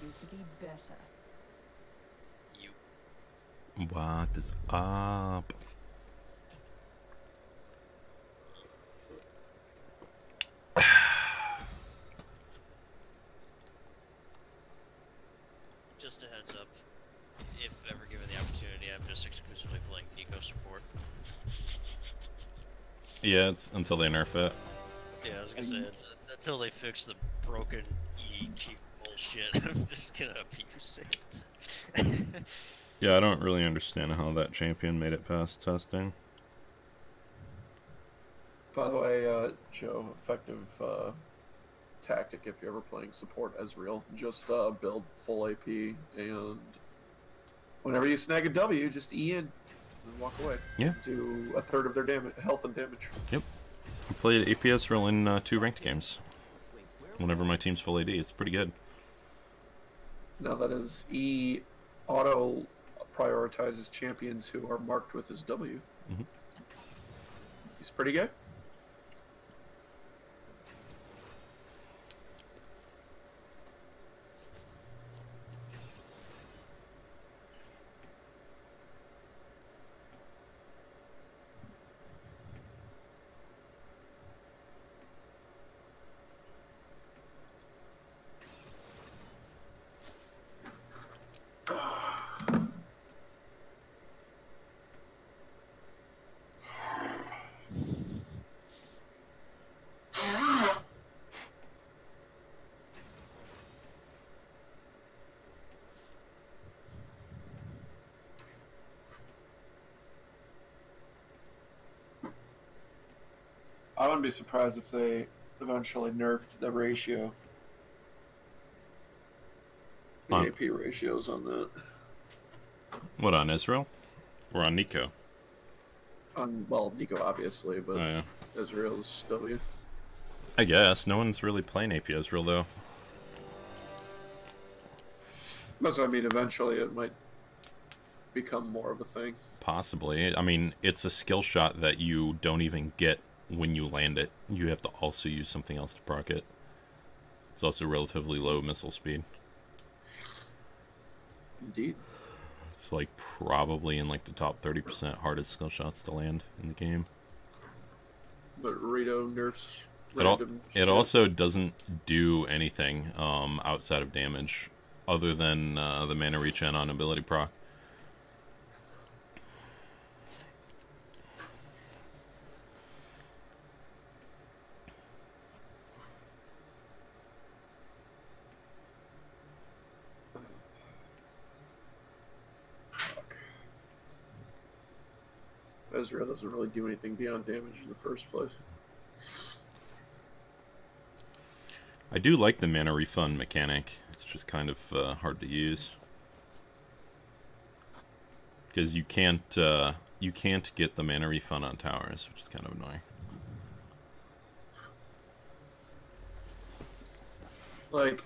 you to be better. You. What is up? Just a heads up, if ever given the opportunity, I'm just exclusively playing Nico support. Yeah, it's until they nerf it. Yeah, I was gonna say, until they fix the broken EQ bullshit, I'm just gonna abuse it. Yeah, I don't really understand how that champion made it past testing. By the way, Joe, effective tactic if you're ever playing support Ezreal, just build full AP, and whenever you snag a W, just E in and walk away. Yeah. Do a third of their damage, health and damage. Yep. I played APS Real in 2 ranked games. Whenever my team's full AD, it's pretty good. Now that is E auto prioritizes champions who are marked with his W. Mm-hmm. He's pretty good. I wouldn't be surprised if they eventually nerfed the ratio. The On- AP ratios on that. What, on Israel? Or on Nico? On, well, Nico obviously, but Oh, yeah. Ezreal's W. I guess. No one's really playing AP Israel, though. That's what I mean. Eventually, it might become more of a thing. Possibly. I mean, it's a skill shot that you don't even get when you land it. You have to also use something else to proc it. It's also relatively low missile speed. Indeed. It's like probably in like the top 30% hardest skill shots to land in the game. But Rito nerfs It random shit. also doesn't do anything outside of damage, other than the mana regen on ability proc. Ezreal doesn't really do anything beyond damage in the first place. I do like the mana refund mechanic. It's just kind of hard to use because you can't get the mana refund on towers, which is kind of annoying. Like,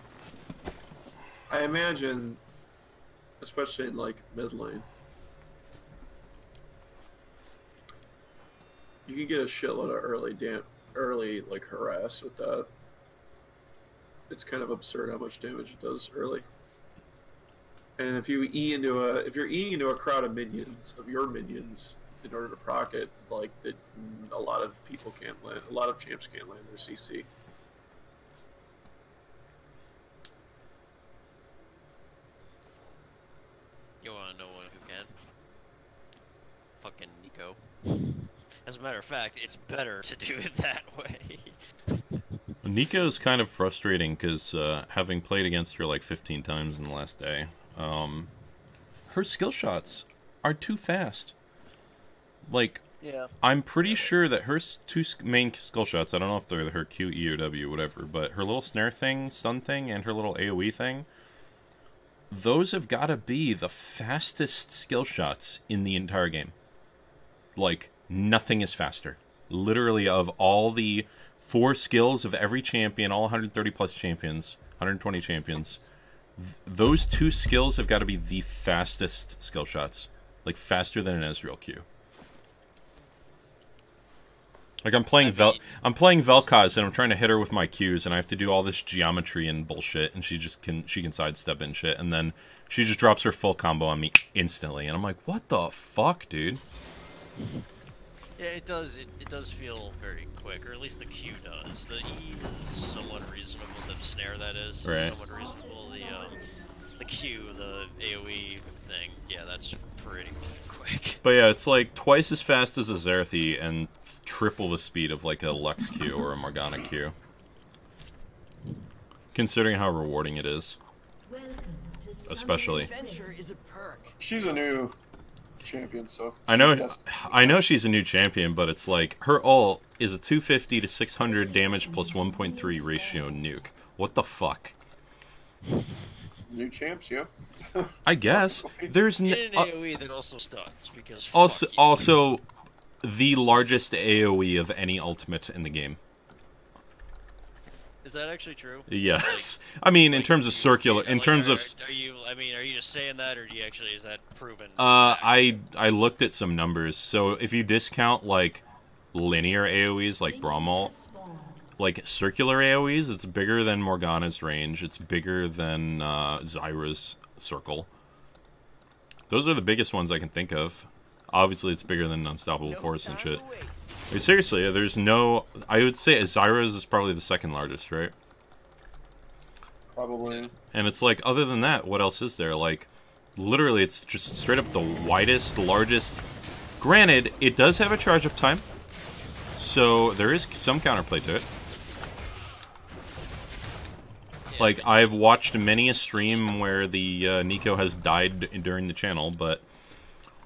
I imagine, especially in like mid lane, you can get a shitload of early like harass with that. It's kind of absurd how much damage it does early. And if you're eating into a crowd of minions, of your minions, in order to proc it, like that, a lot of people can't land. A lot of champs can't land their CC. You wanna know one who can? Fucking Nico. As a matter of fact, it's better to do it that way. Nico's kind of frustrating because having played against her like 15 times in the last day, her skill shots are too fast. Like, Yeah. I'm pretty sure that her two main skill shots, I don't know if they're her Q, E, or W, whatever, but her little snare thing, stun thing, and her little AoE thing, those have got to be the fastest skill shots in the entire game. Like, nothing is faster. Literally, of all the 4 skills of every champion, all 130 plus champions, 120 champions, those 2 skills have got to be the fastest skill shots. Like, faster than an Ezreal Q. Like I'm playing Vel'Koz and I'm trying to hit her with my Qs and I have to do all this geometry and bullshit and she can sidestep and shit and then she just drops her full combo on me instantly and I'm like, what the fuck, dude? Yeah, it does. It does feel very quick, or at least the Q does. The E is somewhat reasonable. The snare that is right. Somewhat reasonable. The Q, the AOE thing, yeah, that's pretty quick. But yeah, it's like twice as fast as a Xerathi and triple the speed of like a Lux Q or a Morgana Q. Considering how rewarding it is. Especially. She's a new champion, so I know she's a new champion, but it's like her ult is a 250 to 600 damage plus 1.3 ratio nuke. What the fuck? New champs, yeah. I guess there's an AOE that also stuns because also the largest AOE of any ultimate in the game. Is that actually true? Yes. Like, I mean, in terms of circular, in terms of... Are you just saying that, or do you actually, is that proven? I looked at some numbers. So if you discount, like, linear AoEs, like Braumalt, like, circular AoEs, it's bigger than Morgana's range. It's bigger than Zyra's circle. Those are the biggest ones I can think of. Obviously, it's bigger than Unstoppable Force and shit. Like, seriously, there's no... I would say Zyra's is probably the second largest, right? Probably. And it's like, other than that, what else is there? Like, literally, it's just straight up the widest, largest... Granted, it does have a charge-up time, so there is some counterplay to it. Like, I've watched many a stream where the Neeko has died during the channel, but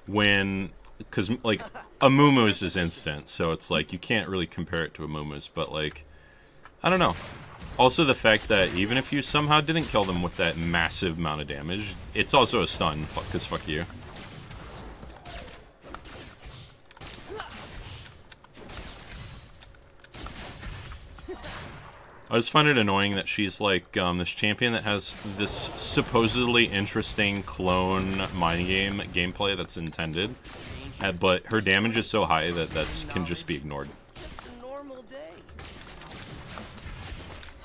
when... Because, like, Amumu's is instant, so it's like, you can't really compare it to Amumu's, but, like, I don't know. Also, the fact that even if you somehow didn't kill them with that massive amount of damage, it's also a stun, because fuck you. I just find it annoying that she's like this champion that has this supposedly interesting clone minigame gameplay that's intended, but her damage is so high that can just be ignored.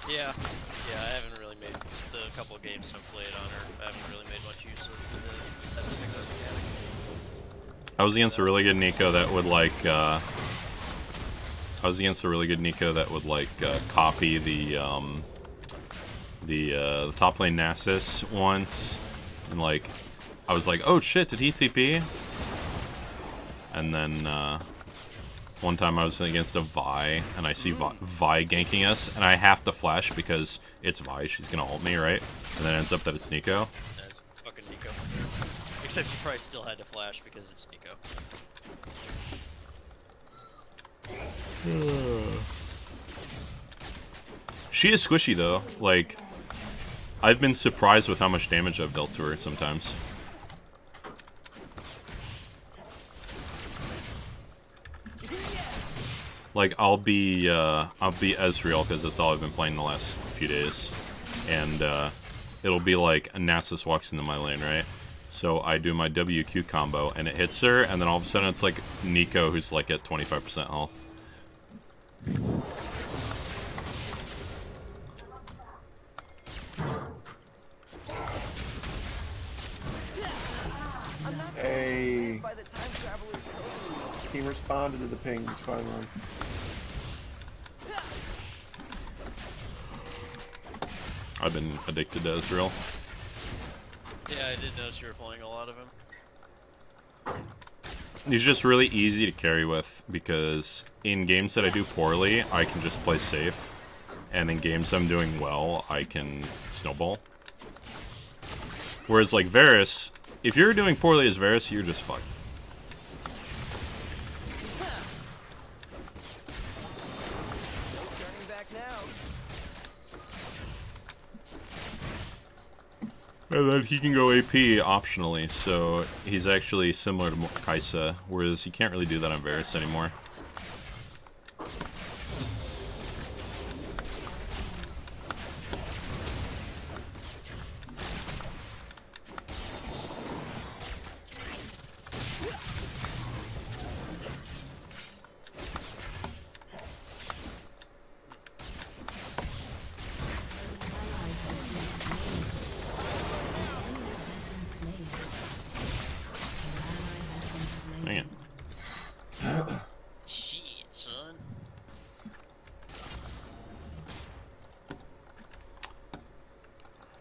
Yeah, I haven't really made the couple of games I've played on her. I haven't really made much use of that particular mechanic. I was against a really good Neeko that would like. I was against a really good Neeko that would like copy the top lane Nasus once, and like I was like, oh shit, did he TP? And then one time I was against a Vi, and I see Vi ganking us, and I have to flash because it's Vi, she's gonna ult me, right? And then it ends up that it's Neeko. That's fucking Neeko. Except you probably still had to flash because it's Neeko. She is squishy though. Like, I've been surprised with how much damage I've dealt to her sometimes. Like, I'll be Ezreal because that's all I've been playing the last few days, and it'll be like Nasus walks into my lane, right? So I do my WQ combo and it hits her, and then all of a sudden it's like Neeko who's like at 25% health. Hey, he responded to the pings finally. I've been addicted to Ezreal. Yeah, I did notice you were playing a lot of him. He's just really easy to carry with, because in games that I do poorly, I can just play safe. And in games I'm doing well, I can snowball. Whereas like Varus, if you're doing poorly as Varus, you're just fucked. And then he can go AP optionally, so he's actually similar to Kai'Sa, whereas he can't really do that on Varus anymore.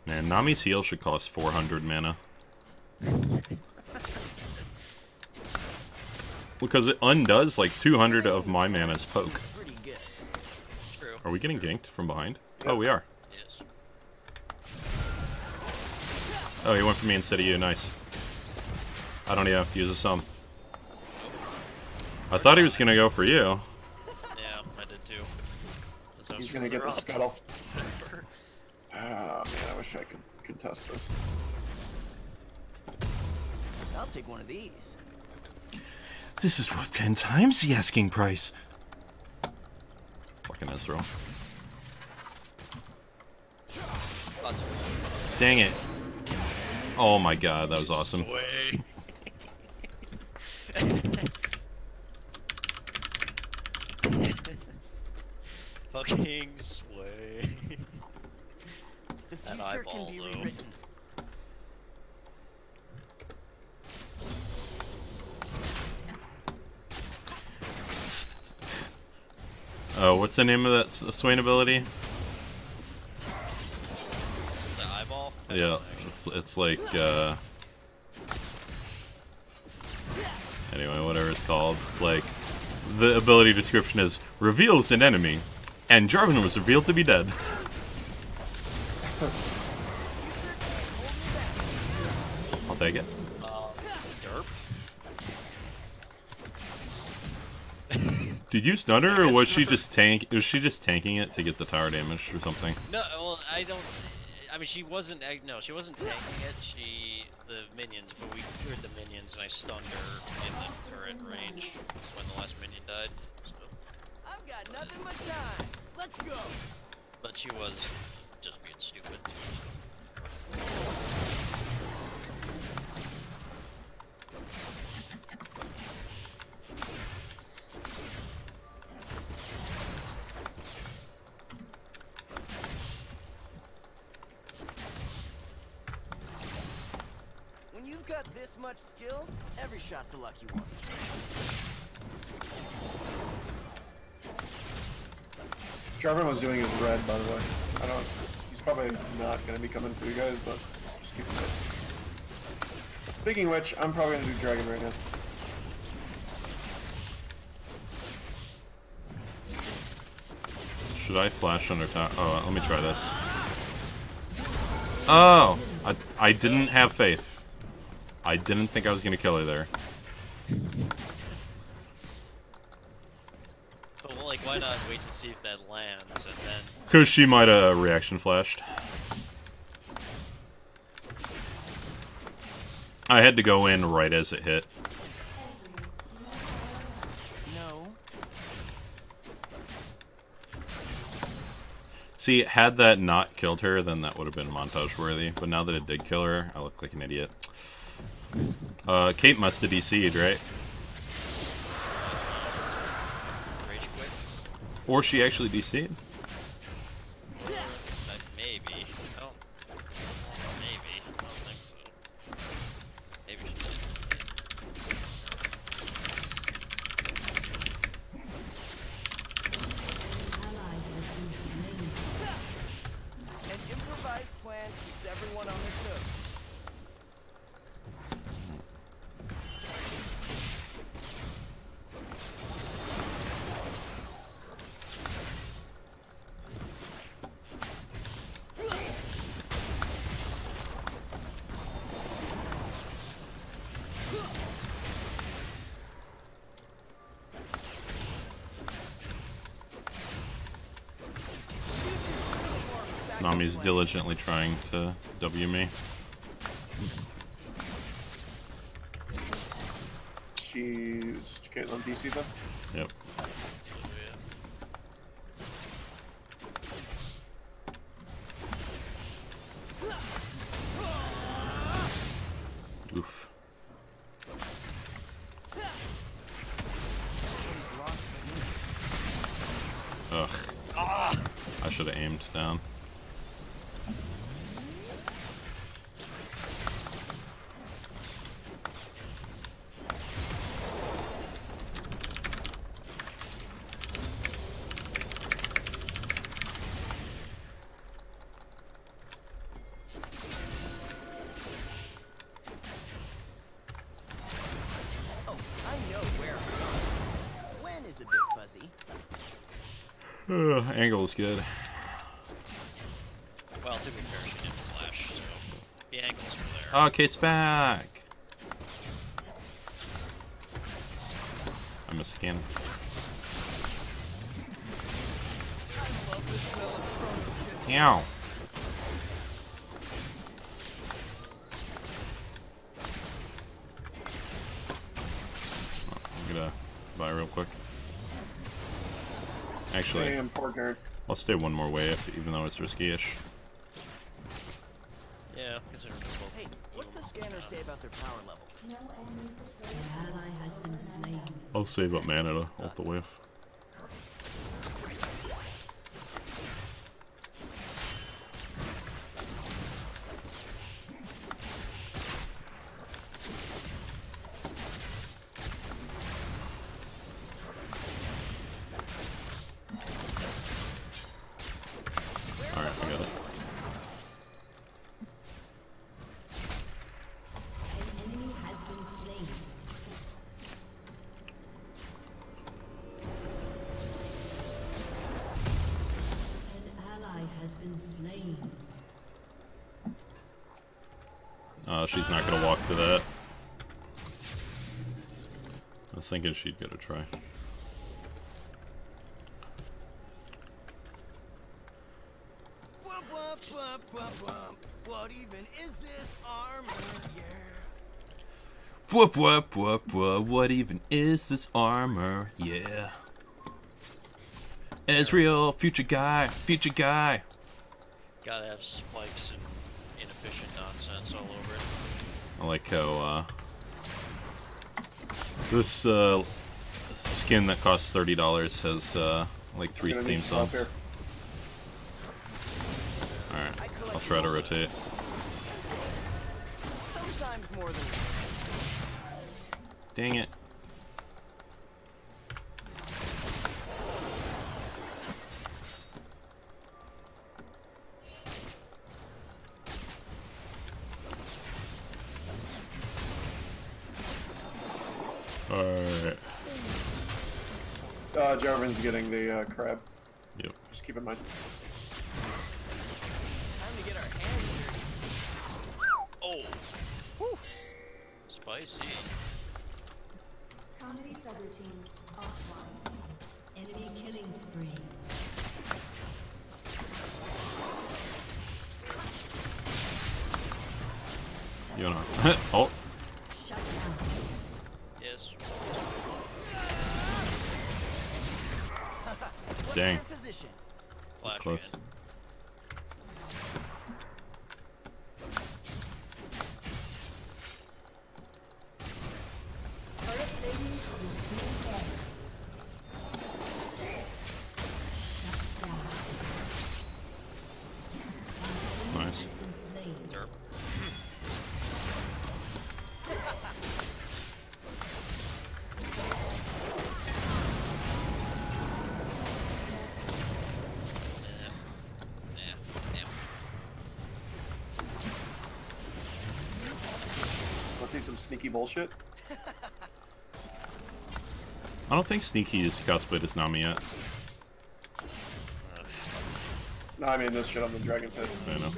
Man, Nami's heal should cost 400 mana. Because it undoes like 200 of my mana's poke. True. Are we getting ganked from behind? Oh, we are. Yes. Oh, he went for me instead of you. Nice. I don't even have to use a sum. I thought he was gonna go for you. Yeah, I did too. He's gonna get the scuttle. Ah, man, I wish I could contest this. I'll take one of these. This is worth 10 times the asking price. Fucking Ezreal. Dang it. Oh my god, that was awesome. Sway. Fucking sway. That eyeball, though. Oh, what's the name of that Swain ability? The eyeball? Yeah, it's like, anyway, whatever it's called. It's like, the ability description is, reveals an enemy, and Jarvan was revealed to be dead. I'll take it. Derp? Did you stun her, or was she just tanking it to get the tower damage or something? No, well, I don't... I mean, she wasn't... No, she wasn't tanking it, the minions, but we cleared the minions, and I stunned her in the turret range when the last minion died, so... I've got nothing but time. Let's go. But she was just being stupid. When you've got this much skill, every shot's a lucky one. Jarvan was doing his red, by the way. He's probably not gonna be coming for you guys, but just keep it. Speaking of which, I'm probably gonna do dragon right now. Should I flash under top? Oh, let me try this. Oh! I didn't have faith. I didn't think I was gonna kill her there. But, well, like, why not wait to see if that lands, and then... Because she might have reaction flashed. I had to go in right as it hit. No. See, had that not killed her, then that would have been montage worthy. But now that it did kill her, I look like an idiot. Kate must have DC'd, right? Rage quit? Or she actually DC'd? Maybe. I don't... Maybe. I don't think so. Maybe she did. An improvised plan keeps everyone on their toes. Nami's diligently trying to W me. She's Caitlyn DC then? Yep. Oof. Ugh. I should have aimed down. Angle is good. Well, to be fair, she didn't flash, so the angles are there. Oh, Kate's back. I missed again. Ow. I'm gonna buy real quick. Actually, Damn, poor guard. I'll stay one more wave, even though it's risky-ish. Yeah, considering it's both. Hey, what's the scanner say about their power level? An ally has been slain. I'll save up mana to ult the wave. Alright, I got it. An enemy has been slain. An ally has been slain. She's not gonna walk to that. I was thinking she'd get a try. Wump, wump, wump, wump, wump. What even is this armor? Yeah. Whoop whoop whoop whoop, what even is this armor? Yeah. Ezreal, future guy, future guy. Gotta have spikes and inefficient nonsense all over it. I like how, this, skin that costs $30 has, like 3 Gonna theme need some help songs. here. Alright, I'll try to rotate. Sometimes more than Dang it. Alright. Jarvan's getting the crab. Yep. Just keep in mind. time to get our hands dirty. Oh! Whew. Spicy. Comedy subroutine offline. Enemy killing spree. You wanna... oh! Shut down. Yes. What's Dang. their position? Flashing Close. it. Turret plating will soon fall. Shut down. An enemy Nice. has been slain. Derp. Nah. Damn. Wanna see some sneaky bullshit? I don't think Sneaky is cosplayed as Nami yet. No, I mean this shit on the dragon pit. I know.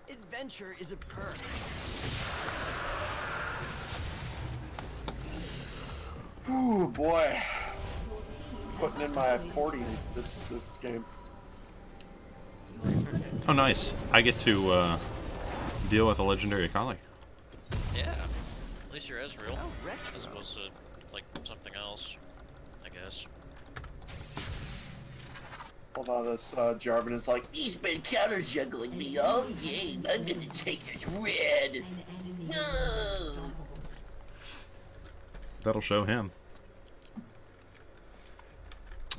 Adventure is a perk. Ooh boy. Putting in my 40 this game. Oh, nice. I get to, deal with a legendary Akali. Yeah. At least you're Ezreal. Oh, retro. As opposed to, like, something else. I guess. Hold on, this Jarvan is like, he's been counter juggling me all game. I'm gonna take his red. An enemy No. is unstoppable. That'll show him.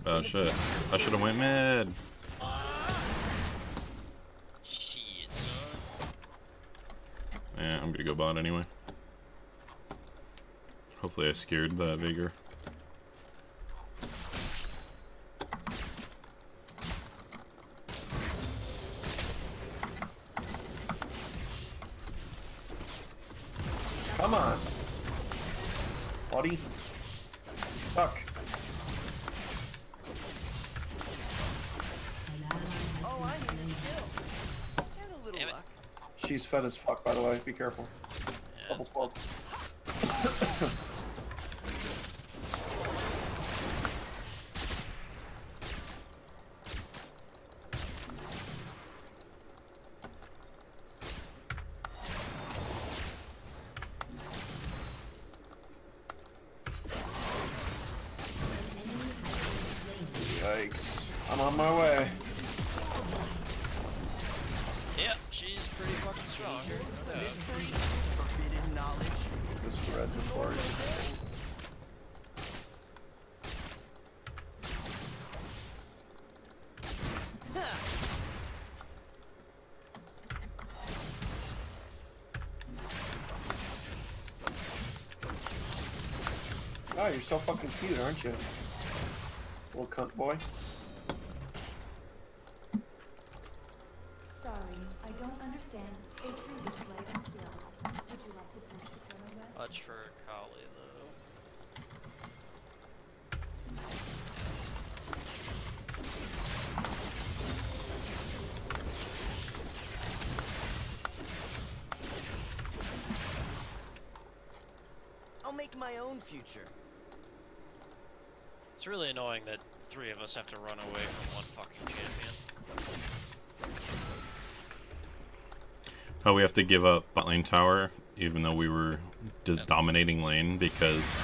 Oh shit. I should've went mid. Shit, son. Yeah, I'm gonna go bot anyway. Hopefully I scared that Vigor. Come on. You suck. Oh, I need a skill. And a little Damn it. luck. She's fed as fuck, by the way. Be careful. Yeah, Double it's- spelled. Yikes. I'm on my way. yeah, she's pretty fucking strong. No doubt. Forbidden knowledge. This red before. Oh, you're so fucking cute, aren't you? Little cunt boy. Sorry, I don't understand. A tree display of skill. Would you like to search the photo web? Much for Kali though. I'll make my own future. It's really annoying that 3 of us have to run away from one fucking champion. Oh, we have to give up bot lane tower, even though we were just dominating lane because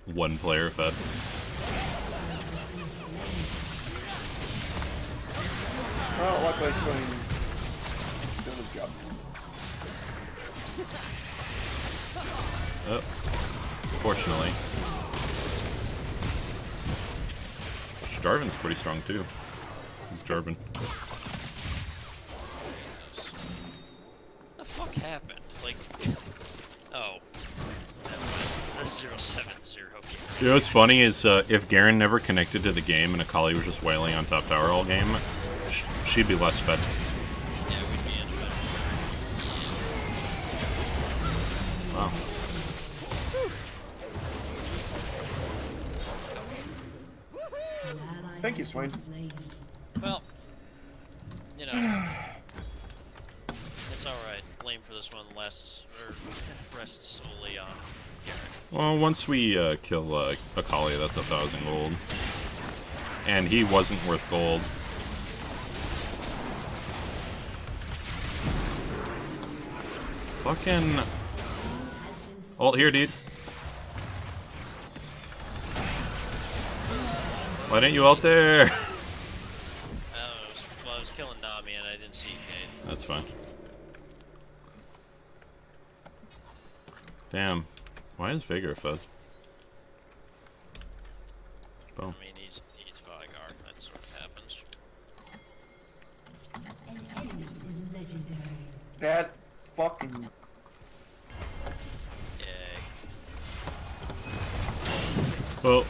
one player fed. Oh, luckily Swing. He's doing his job. Oh, fortunately. Jarvan's pretty strong too. Who's Jarvan? What the fuck happened? Like, oh, never mind. It's the 070 game. You know what's funny is if Garen never connected to the game and Akali was just wailing on top tower all game, she'd be less fed. Yeah, we'd be into it. Wow. Thank you, Swain. Well, you know, it's alright. Blame for this one rests solely on Garen. Well, once we kill Akali, that's 1,000 gold. And he wasn't worth gold. Fucking... Ult here, dude. Why didn't you ult there? I don't know, I was killing Nami and I didn't see Kate. That's fine. Damn. Why is Vigor fed? Boom. I mean, he's Vigar. That's what happens. An enemy is legendary. That fucking. Yay. Well,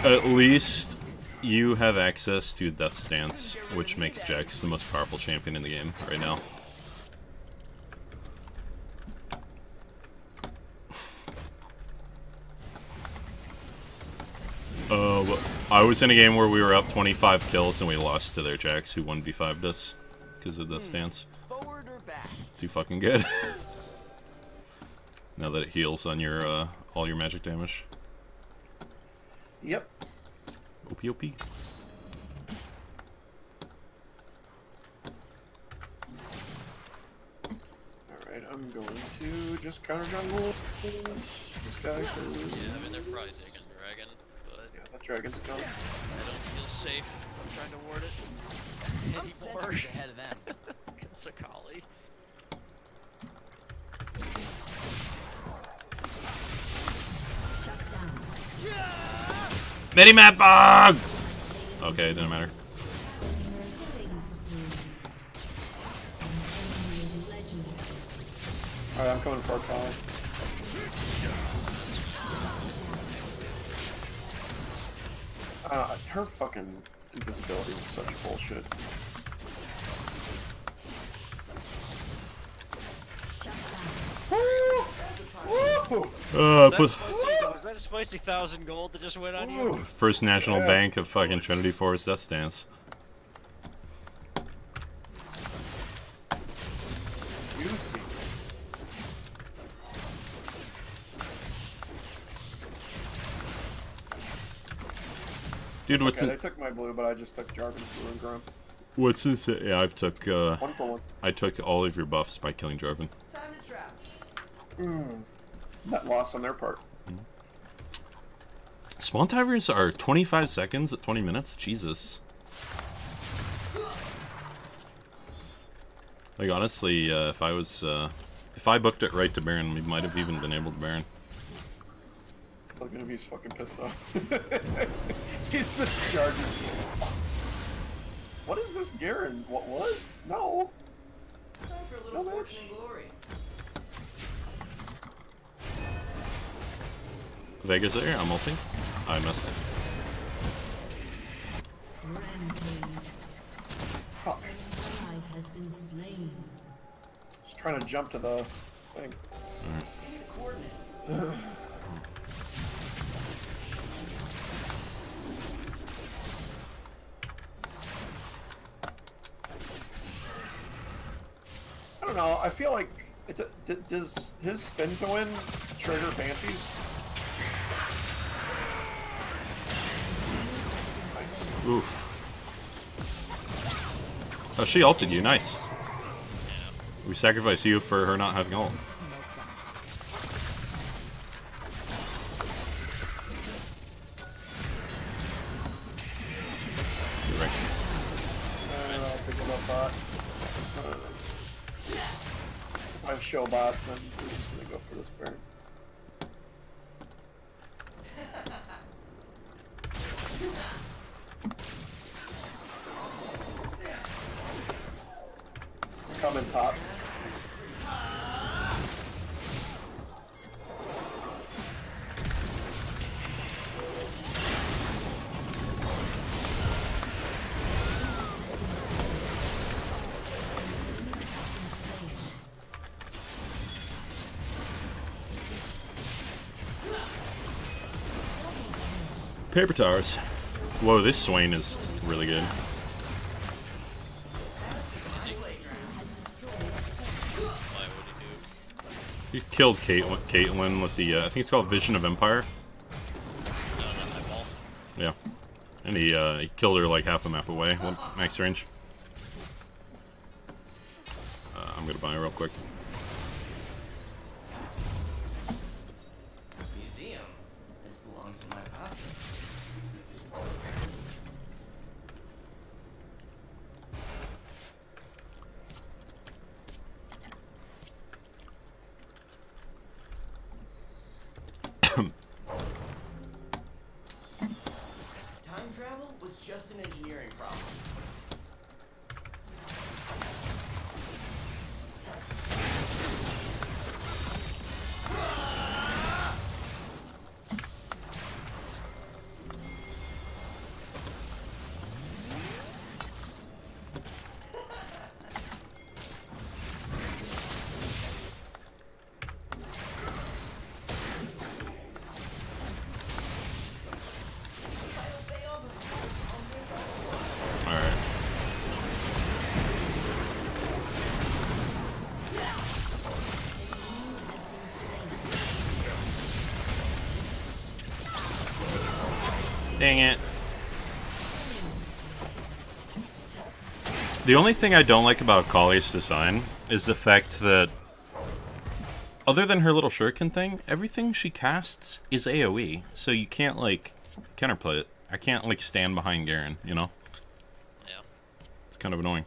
at least you have access to Death Stance, which makes Jax the most powerful champion in the game right now. I was in a game where we were up 25 kills and we lost to their Jax, who 1v5'd us because of Death Stance. Forward or back? Too fucking good. Now that it heals on your all your magic damage. Yep. OP OP. Alright, I'm going to just counter jungle this guy. Yeah, I mean, they're probably taking Dragon, but Yeah, that dragon's gone. I don't feel safe trying to ward it I'm anymore. centuries ahead of them. It's Akali. Shut down. Minimap bug! Okay, it didn't matter. Killing spree. An enemy is legendary. Alright, I'm coming for Akali. Her fucking invisibility is such bullshit. Shut down. Woo! Put, That's supposed to that a spicy 1,000 gold that just went on you? First National Yes. Bank of fucking Trinity Forest Death Stance. Juicy. Dude, what's Okay, in, they took my blue, but I just took Jarvan's blue and Grum. what's in, yeah, I took 1 for 1. I took all of your buffs by killing Jarvan. Time to trap. Net loss on their part. Spawn timers are 25 seconds at 20 minutes. Jesus. Like honestly, if I booked it right to Baron, we might have even been able to Baron. Look at him, he's fucking pissed off. He's just charging. What is this Garen? What? No. Time for a little No fortune match. and glory. Vega's there, I'm ulting. I missed it. Rampage. Fuck. An ally has been slain. Just trying to jump to the thing. See the coordinates. I don't know. I feel like does his spin to win trigger Banshees? Nice. Oof. Oh, she ulted you. Nice. We sacrifice you for her not having ult. You're right. I'll pick him up bot. If I have show bot, then we're just gonna go for this Baron. Coming top. Paper towers. Whoa, this Swain is really good. Why would he do? He killed Caitlyn with the, I think it's called Vision of Empire. No, not my ball. Yeah. And he killed her like half a map away, max range. I'm gonna buy her real quick. Museum. This belongs in my pocket. Time travel was just an engineering problem. Alright. Dang it. The only thing I don't like about Kali's design is the fact that, other than her little shuriken thing, everything she casts is AoE, so you can't, like, counterplay it. I can't, like, stand behind Garen, you know? Yeah. It's kind of annoying.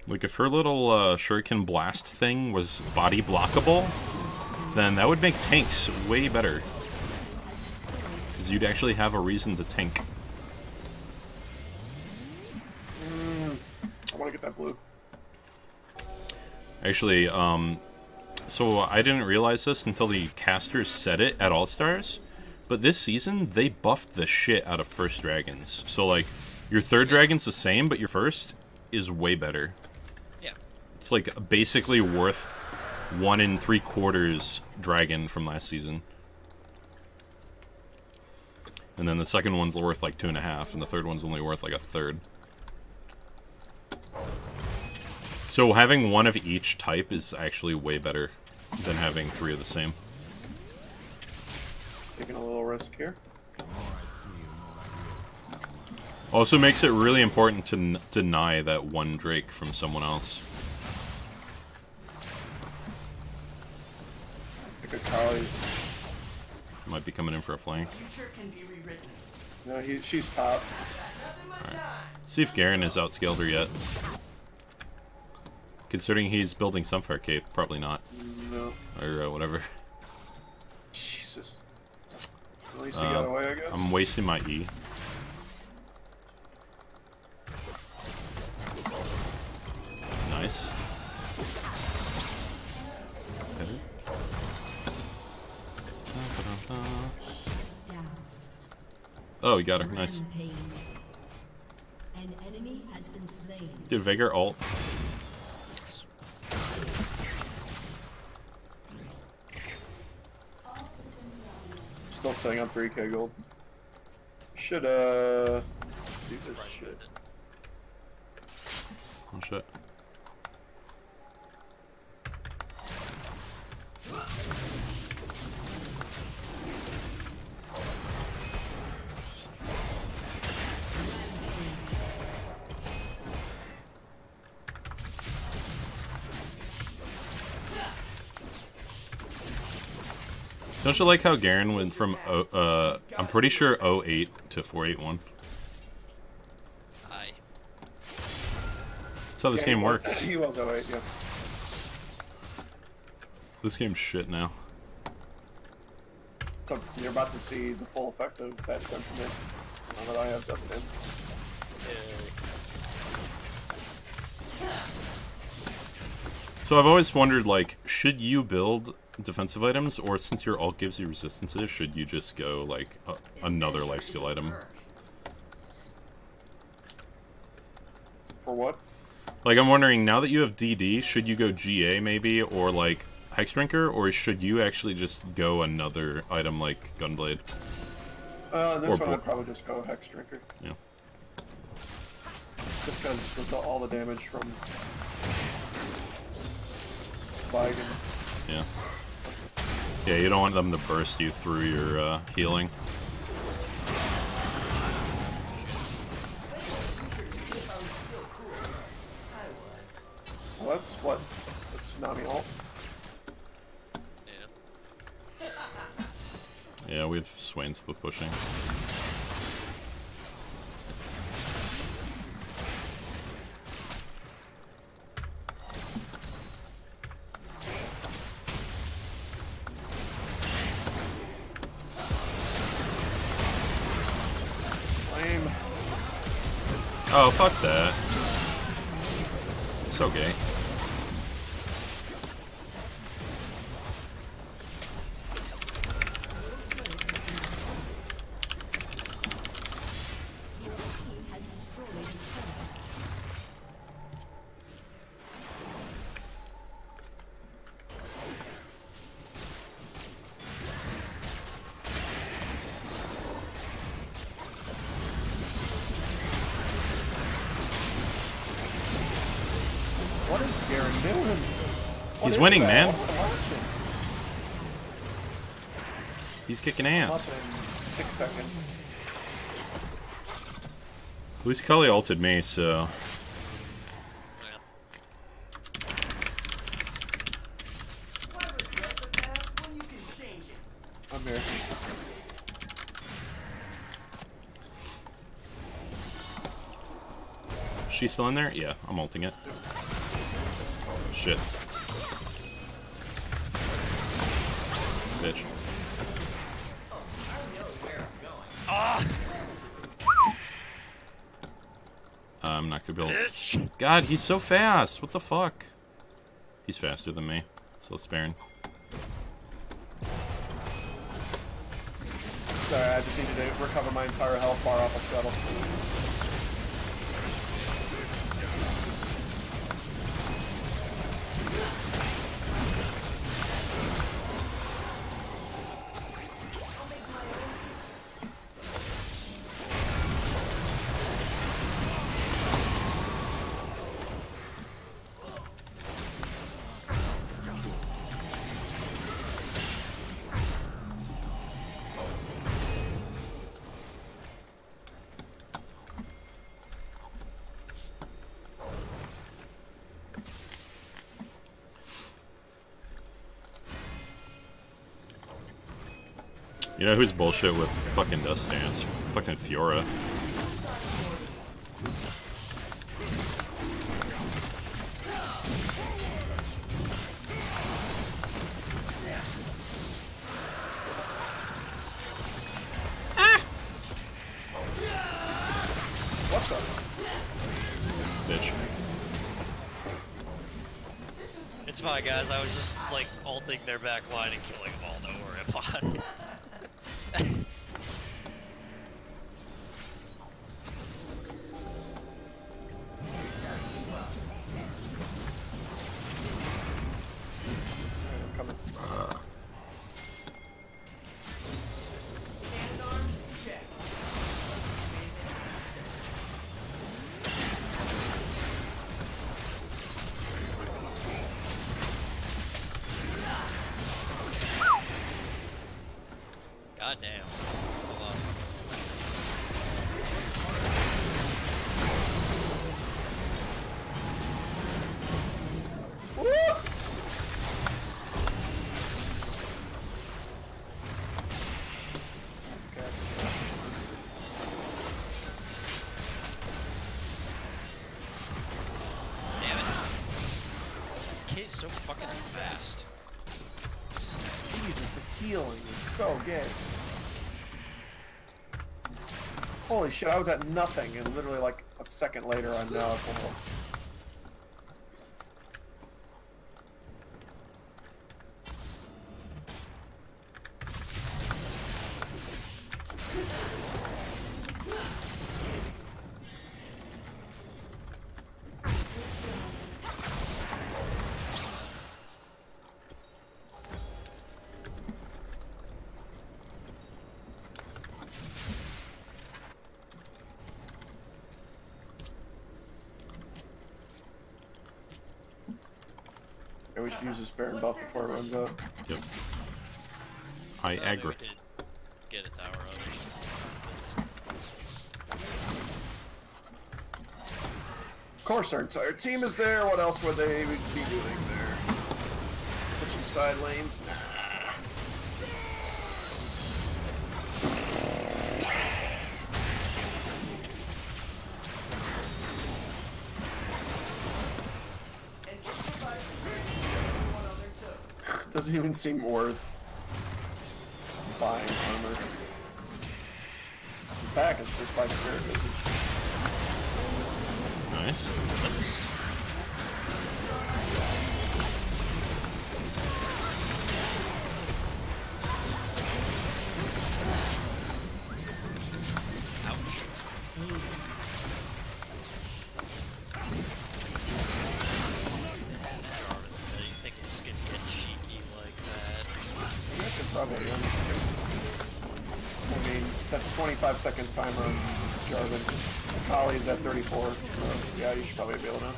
Like, if her little shuriken blast thing was body blockable, then that would make tanks way better. Because you'd actually have a reason to tank. I want to get that blue. Actually, so I didn't realize this until the casters said it at All-Stars, but this season, they buffed the shit out of first dragons. So, like, your third dragon's the same, but your first is way better. Yeah. It's, like, basically worth 1 3/4 dragon from last season. And then the second one's worth like 2.5, and the third one's only worth like 1/3. So having 1 of each type is actually way better than having 3 of the same. Taking a little risk here. Also makes it really important to deny that 1 Drake from someone else. I think Akali's... Might be coming in for a flank. No, she's top. Alright. See if Garen has outscaled her yet. Considering he's building Sunfire Cape, probably not. No. Or whatever. Jesus. At least he got away, I guess. I'm wasting my E. Nice. Okay. Oh, you got her. Nice. Rampage. An enemy has been slain. Dude, Veigar ult. Still sitting on 3k gold. Should, do this shit. Oh shit. Don't you like how Garen went from, I'm pretty sure 08 to 481? Aye. That's how this game works. He was 08, yeah. This game's shit now. So you're about to see the full effect of that sentiment now that I have Dustin. So I've always wondered, like, should you build defensive items, or since your ult gives you resistances, should you just go, like, another lifesteal item? For what? Like, I'm wondering, now that you have DD, should you go GA, maybe, or, like, Hexdrinker, or should you actually just go another item like Gunblade? This one I'd probably just go Hexdrinker. Yeah. Just because of all the damage from Vigan. Yeah. Yeah, you don't want them to burst you through your healing. Well, that's what? That's Nami ult. Yeah, we have Swain split pushing. Lame. Oh, fuck that. So gay. What is Garen doing? He's winning, man. He's kicking Up ass. in 6 seconds. At least Cully ulted me, so... I'm here. She's still in there? Yeah, I'm ulting it. Shit. Bitch. I'm not gonna build. God, he's so fast. What the fuck? He's faster than me. So let's spare him. Sorry, I just needed to recover my entire health bar off a scuttle. You know who's bullshit with fucking Dust Dance? Fucking Fiora. What's up? Bitch. It's fine, guys. I was just like ulting their back line and killing them all. Don't worry about it. I'm coming. God damn. Hold on. Damn it. Kid's so fucking fast. Jesus, the healing is so good. Holy shit, I was at nothing, and literally like a second later I'm now at full. Yeah, we should use this Baron buff before it runs out. Yep. I Maybe aggro. we could get a tower on it. Of course our entire team is there, what else would they be doing there? Put some side lanes? Nah. Doesn't even seem worth buying armor. In fact, it's just by spirit visage. Nice. Ouch. Jarvan, you think it's gonna get cheeky like that? I should probably I mean, that's 25-second timer on Jarvan. Akali's at 34, so yeah, you should probably be able to.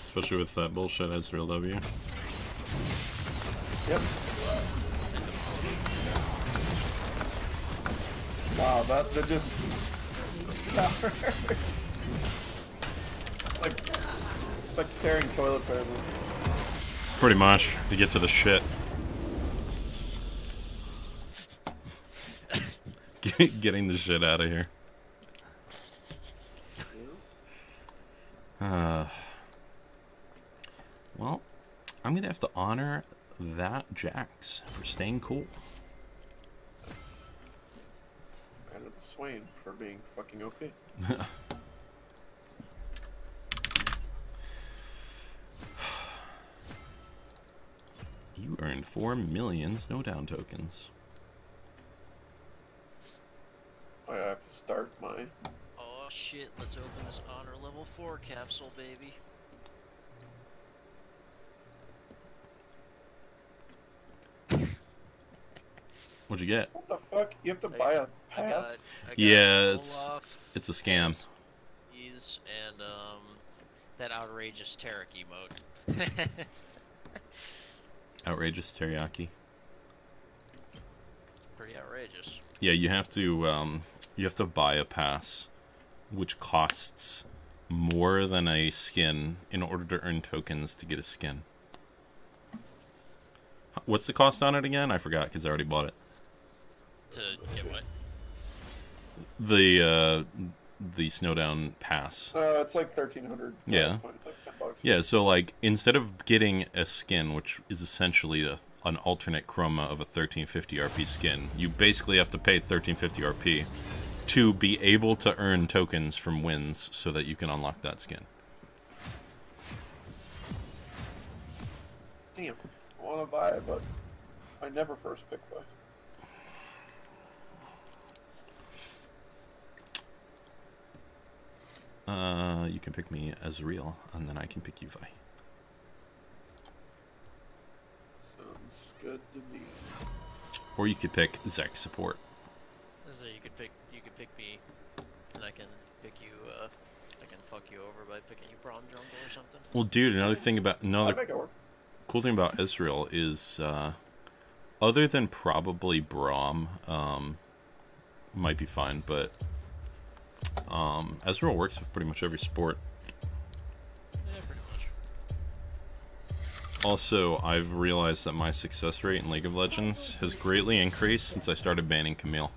Especially with that bullshit Ezreal W. Yep. Wow, that just it's like tearing toilet paper. Pretty much, to get to the shit. Getting the shit out of here. Well, I'm gonna have to honor that Jax for staying cool. And it's Swain for being fucking OP. You earned 4 million Snowdown tokens. I have to start my. Oh shit, let's open this honor level 4 capsule, baby. What'd you get? What the fuck? You have to buy a pass? I got Yeah, Olaf, it's a scam. Keys, and that outrageous Tarek emote. Outrageous teriyaki. Pretty outrageous. Yeah, you have to buy a pass, which costs more than a skin in order to earn tokens to get a skin. What's the cost on it again? I forgot because I already bought it. To get what? The Snowdown Pass. It's like 1,300. Yeah. It's like $10. Yeah, so like instead of getting a skin, which is essentially an alternate chroma of a 1350 RP skin, you basically have to pay 1350 RP to be able to earn tokens from wins so that you can unlock that skin. Damn. I want to buy it, but I never first pick play. You can pick me Ezreal, and then I can pick you, Vi. Sounds good to me. Or you could pick Zek support. So you could pick me, and I can pick you. I can fuck you over by picking you Braum jungle or something. Well, dude, another I'd make it work. cool thing about Ezreal is, other than probably Braum, might be fine, but Ezreal works with pretty much every sport. Yeah, pretty much. Also, I've realized that my success rate in League of Legends has greatly increased since I started banning Camille.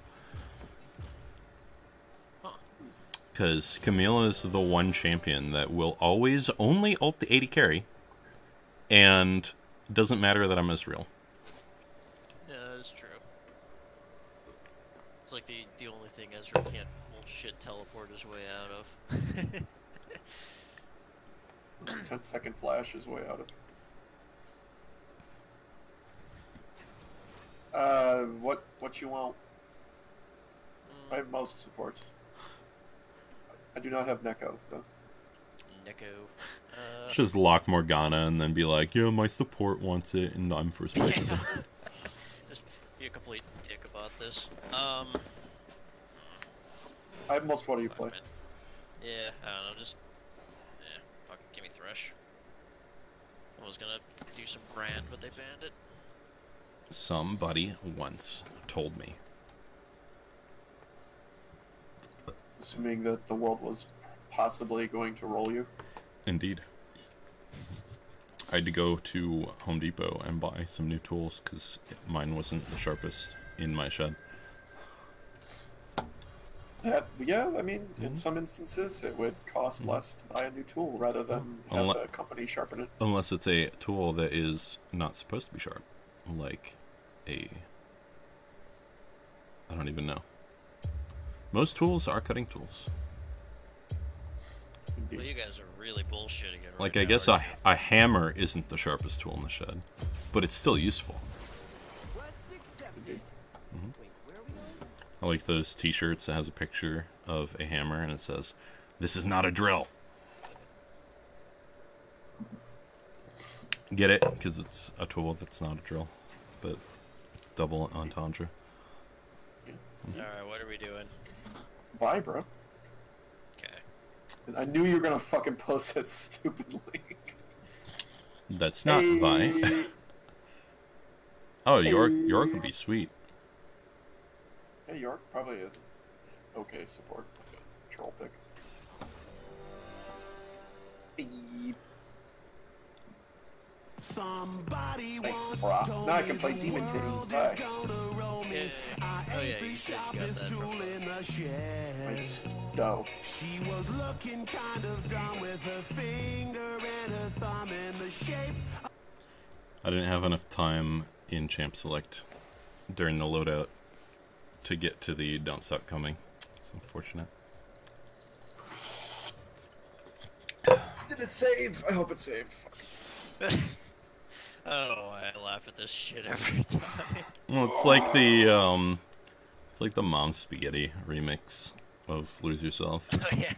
Because Camille is the one champion that will always only ult the 80 carry, and it doesn't matter that I'm Ezreal. Yeah, that's true. It's like the only thing Ezra can't bullshit teleport his way out of. This 10-second flash is way out of. What you want? I have most supports. I do not have Neko, though. Neko. Just lock Morgana and then be like, yeah, my support wants it, and I'm first place. Just be a complete dick about this. I have most. What do you play? Yeah, I don't know, just... Yeah, fucking give me Thresh. I was gonna do some Grand, but they banned it. Somebody once told me. Assuming that the world was possibly going to roll you. Indeed. I had to go to Home Depot and buy some new tools because mine wasn't the sharpest in my shed. Yeah, I mean, in some instances, it would cost less to buy a new tool rather than have a company sharpen it. Unless it's a tool that is not supposed to be sharp. Like I don't even know. Most tools are cutting tools. Well, you guys are really bullshitting it right Like, now, I guess aren't a hammer isn't the sharpest tool in the shed, but it's still useful. Wait, where are we going? I like those t-shirts that has a picture of a hammer and it says, "This is not a drill." Get it? Because it's a tool that's not a drill, but double entendre. Alright, what are we doing? Vibra. Okay. I knew you were gonna fucking post that stupid link. That's not Vi. Oh, York would be sweet. Hey, York probably is. Okay, support. Troll pick. Beep. Thanks, brah. Now I can play Demon Titties. Bye. Yeah. Oh yeah, you said you got that from... Nice dough. She was looking kind of dumb with her finger and her thumb in the shape. I didn't have enough time in Champ Select during the loadout to get to the Don't Stop Coming. It's unfortunate. Did it save? I hope it saved. I don't know why I laugh at this shit every time. Well, it's like the Mom Spaghetti remix of Lose Yourself. Oh yeah.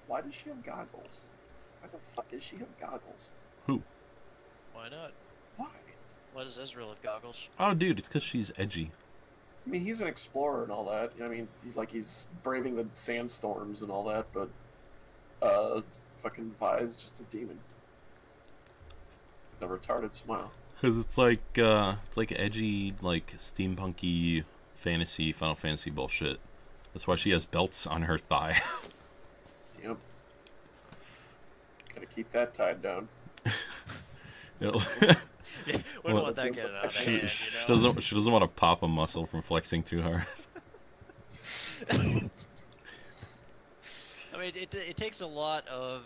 Why does she have goggles? Why the fuck does she have goggles? Who? Why not? Why? Why does Ezreal have goggles? Oh, dude, it's because she's edgy. I mean, he's an explorer and all that. I mean, he's braving the sandstorms and all that, but fucking Vi's just a demon. The retarded smile. Because it's like edgy, like steampunky fantasy, Final Fantasy bullshit That's why she has belts on her thigh. Yep. Gotta keep that tied down. Yeah, we don't want that getting out of hand, you know? She doesn't want to pop a muscle from flexing too hard. I mean, it takes a lot of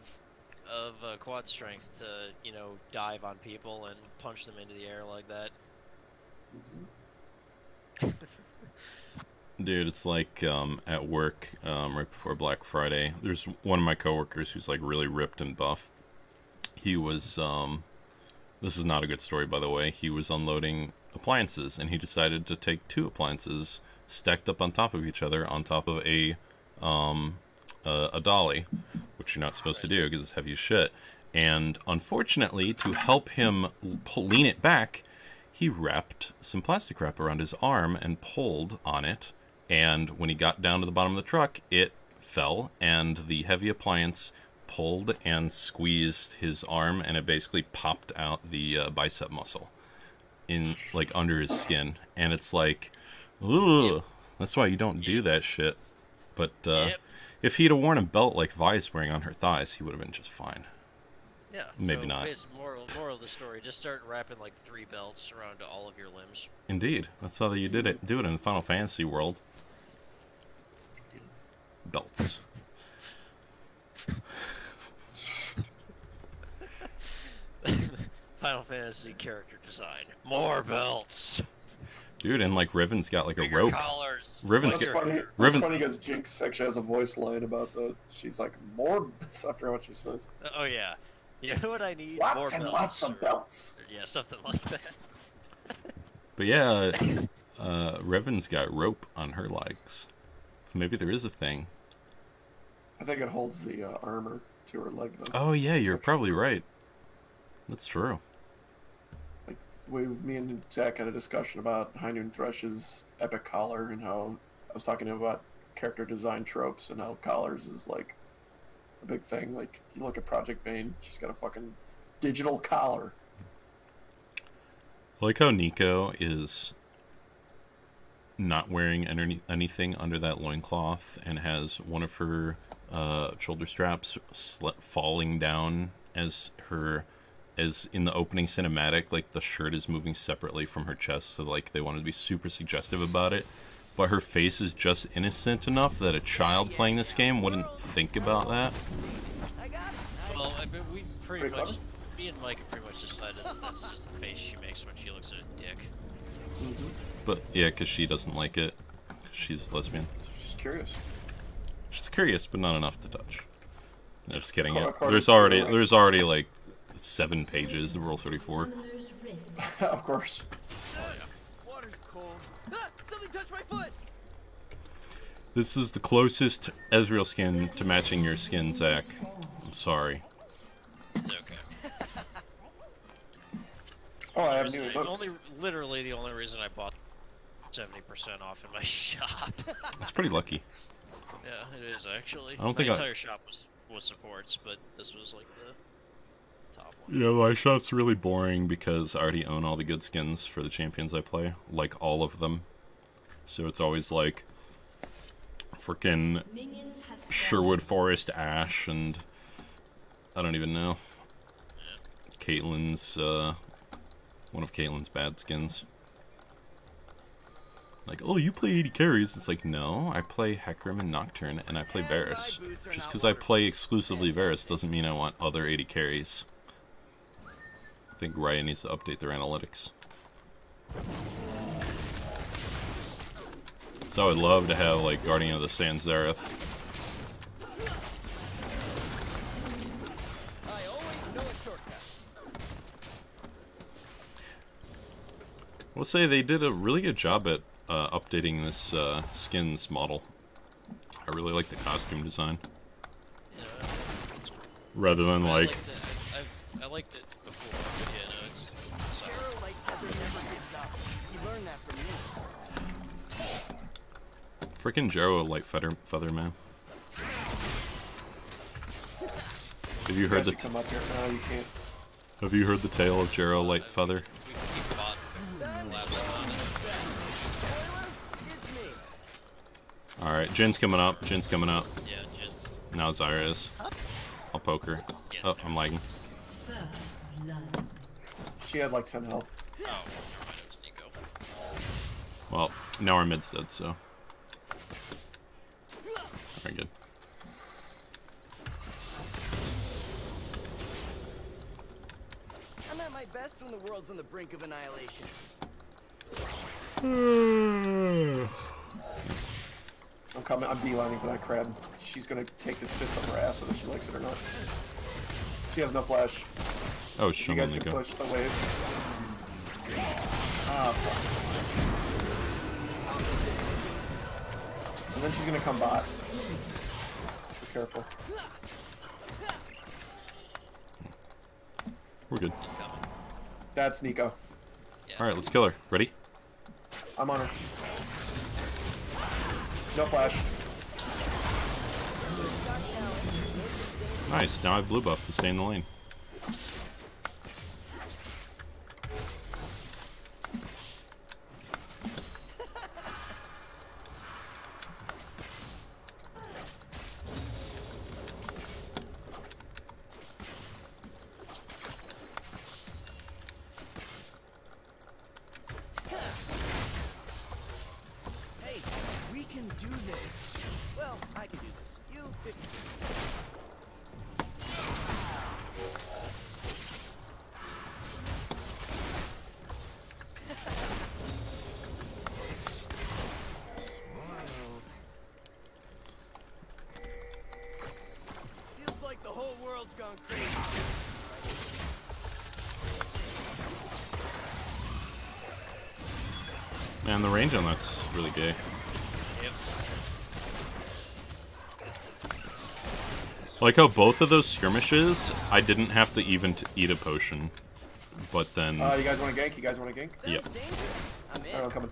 quad strength to, you know, dive on people and punch them into the air like that. Dude, it's like at work right before Black Friday. There's one of my coworkers who's like really ripped and buff. He was this is not a good story, by the way. He was unloading appliances, and he decided to take 2 appliances stacked up on top of each other on top of a dolly, which you're not supposed to do because it's heavy as shit. And unfortunately, to help him lean it back, he wrapped some plastic wrap around his arm and pulled on it. And when he got down to the bottom of the truck, it fell, and the heavy appliance pulled and squeezed his arm, and it basically popped out the bicep muscle in like under his skin. And it's like, ugh, that's why you don't do that shit. But if he'd have worn a belt like Vi's wearing on her thighs, he would have been just fine. Yeah, Maybe so not. Moral of the story: just start wrapping like 3 belts around all of your limbs. Indeed, that's how you did it. Do it in the Final Fantasy world. Belts. Final Fantasy character design: more belts. Dude, and like Riven's got like a Bigger rope. collars. Riven's That's funny. That's Riven- funny because Jinx actually has a voice line about that. She's like, more. I forget what she says. Oh yeah. You know what I need? Lots more and belts. lots of belts. Yeah, something like that. But yeah, Riven's got rope on her legs. Maybe there is a thing. I think it holds the armor to her leg, though. Oh yeah, you're probably right. That's true. Like, me and Zach had a discussion about High Noon Thresh's epic collar and how I was talking to him about character design tropes and how collars is like a big thing. Like, you look at Project Vayne, she's got a fucking digital collar. I like how Nico is not wearing anything under that loincloth and has one of her shoulder straps falling down as in the opening cinematic, like the shirt is moving separately from her chest, so like they wanted to be super suggestive about it. But her face is just innocent enough that a child playing this game wouldn't think about that. Well, I mean, we pretty much, me and Mike have pretty much decided that that's just the face she makes when she looks at a dick. But yeah, because she doesn't like it. She's lesbian. She's curious. She's curious, but not enough to touch. No, just kidding. Yeah. According There's already like 7 pages of Rule 34. Summoner's Rift. Of course. Water's cold. Ah, something touched my foot. This is the closest Ezreal skin to matching your skin, Zach. I'm sorry. It's okay. Oh, I have new books. Literally the only reason I bought 70% off in my shop. It's pretty lucky. Yeah, it is actually. I don't think my entire shop was supports, but this was like the top one. Yeah, my shop's really boring because I already own all the good skins for the champions I play. Like, all of them. So it's always like frickin' Minions have spawned. Sherwood Forest Ash and I don't even know. Caitlyn's, one of Caitlyn's bad skins. Like, oh, you play 80 carries. It's like, no, I play Hecarim and Nocturne, and I play Varus. Just because I play exclusively Varus doesn't mean I want other 80 carries. I think Riot needs to update their analytics. So I'd love to have, like, Guardian of the Sans Seraph. I always know a shortcut. I'll say they did a really good job at updating this skins model. I really like the costume design. Yeah, it's cool. Rather than like... I liked it before, but yeah, no, it's solid. Arrow like feather never gives up. You learned that from me. Frickin' Jero Light Feather Man. Have you heard the Come up here. No, you can't. Have you heard the tale of Jero Light Feather? We bought labs on it. Spoiler, it's me. Alright, Jin's coming up. Jin's coming up. Yeah, just Now Zyra is. I'll poke her. yeah. Oh, I'm lagging. First blood. She had like 10 health. Oh, never mind, it was Nico. Well, now our mid's dead, so. Very good. I'm at my best when the world's on the brink of annihilation. I'm coming. I'm beelining for that crab. She's gonna take this fist up her ass whether she likes it or not. She has no flash. Oh, You show guys me can go. push the wave. Ah, fuck. And then she's gonna come bot. So careful. We're good. Incoming. That's Nico. Yeah. Alright, let's kill her. Ready? I'm on her. No flash. Nice, now I have blue buff to stay in the lane. Hey, we can do this. Well, I can do this. You 50. Feels like the whole world's gone crazy. Man, the range on that's really gay. Yep. I like how both of those skirmishes, I didn't have to even eat a potion. But then, You guys want to gank? You guys want to gank? yep. Sounds dangerous. I'm in. Alright, I'm coming.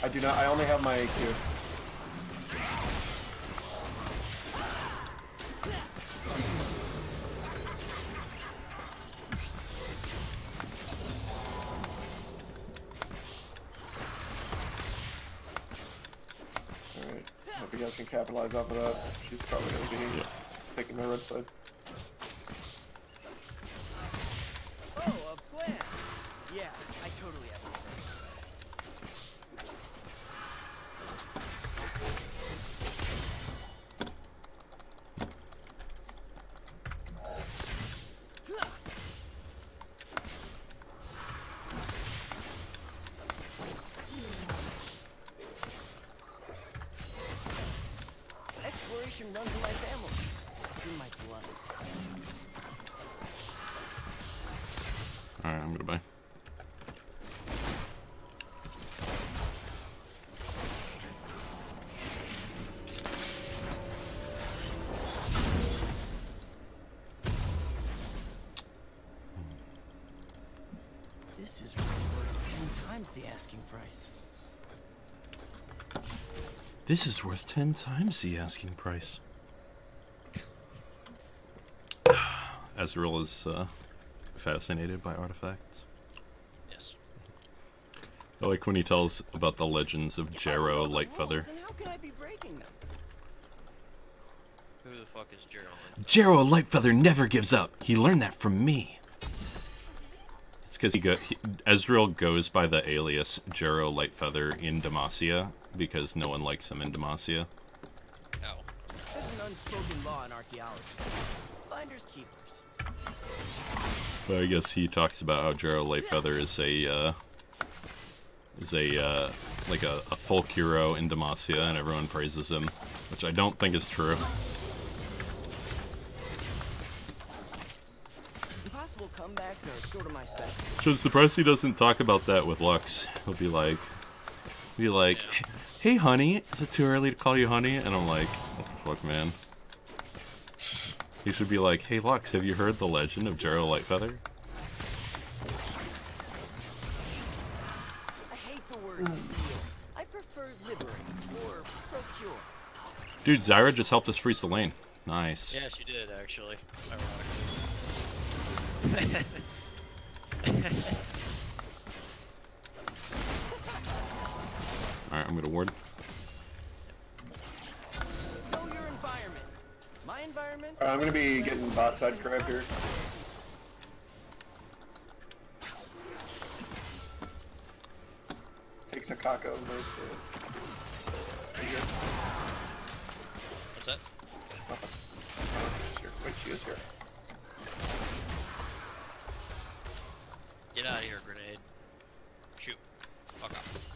I do not. I only have my AQ. Alright. Hope you guys can capitalize off of that. She's probably going to be taking my red side. Oh, a plan. Yeah, I totally have a plan. Exploration runs in my family. It's in my blood. Alright, I'm gonna buy. This is worth 10 times the asking price. This is worth 10 times the asking price. Azrael is fascinated by artifacts. Yes. I like when he tells about the legends of Jarrow If I don't know the Lightfeather. rules, then how can I be breaking them? Who the fuck is Gerald? Jarrow Lightfeather never gives up. He learned that from me. It's because Ezreal goes by the alias Jarrow Lightfeather in Demacia because no one likes him in Demacia. Oh. There's an unspoken law in archaeology. Finders keepers. But I guess he talks about how Jarrow Lightfeather is like a folk hero in Demacia, and everyone praises him, which I don't think is true. Impossible comebacks are sort of my specialty. So I'm surprised he doesn't talk about that with Lux. He'll be like, "Hey, honey, is it too early to call you honey?" And I'm like, "What the fuck, man?" He should be like, "Hey, Lux, have you heard the legend of Jarrow Lightfeather?" I hate the word steal. I prefer liberate or procure. Dude, Zyra just helped us freeze the lane. Nice. Yeah, she did actually. Ironically. Alright, I'm gonna ward. my environment. Alright, I'm gonna be getting bot side crab here. Take Sakako. Right here. What's that? Nothing. She's here. Wait, she is here. Get out of here, grenade. Shoot. Fuck off.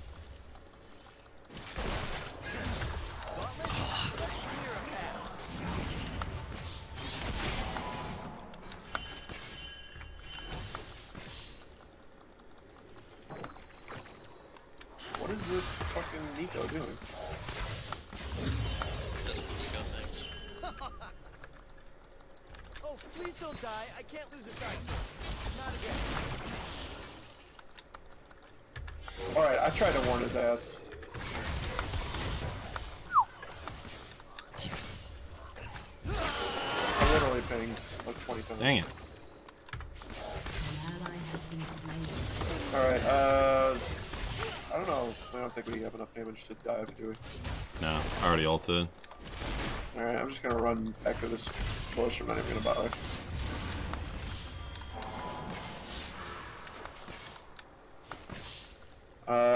What is this fucking Nico doing? That's what Nico thinks. Oh, please don't die. I can't lose a fight. Not again. Alright, I tried to warn his ass. I literally pinged like 20 times. Dang it. An ally has been slain. Alright, I don't know. I don't think we have enough damage to dive, do we? No, I already ulted. Alright, I'm just gonna run back to this bush. I'm not even gonna bother.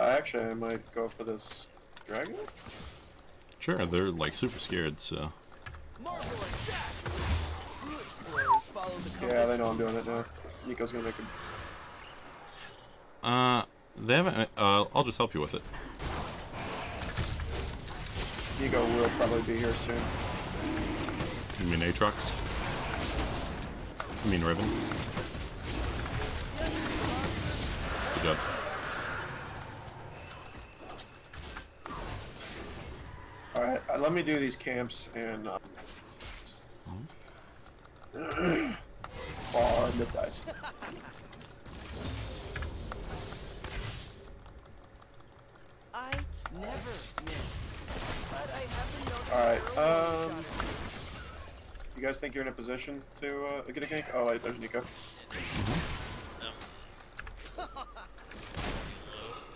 Actually, I might go for this dragon. Sure, they're like super scared, so. Marvel attack. True explorers follow the compass. Yeah, they know I'm doing it now. Nico's gonna make him. They haven't. I'll just help you with it. Nico will probably be here soon. You mean Aatrox? You mean Riven? Good job. Alright, let me do these camps and bar mid dice. I never miss. But I haven't noticed. Alright, early shots. you guys think you're in a position to get a gank? Oh wait, there's Nico. No.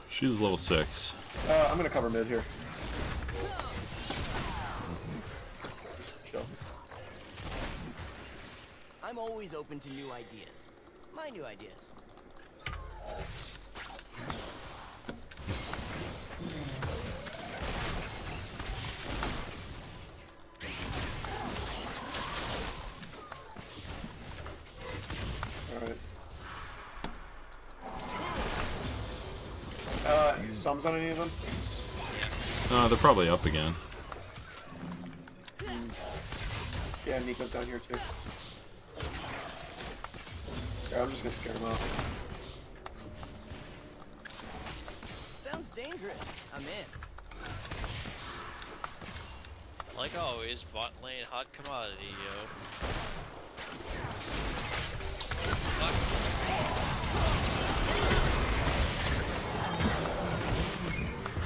She's level 6. I'm gonna cover mid here. Just chill. I'm always open to new ideas. My new ideas. Alright. Sums on any of them? They're probably up again. Yeah, Nico's down here too. Yeah, I'm just gonna scare him off. Sounds dangerous. I'm in. Like always, bot lane hot commodity, yo. Fuck.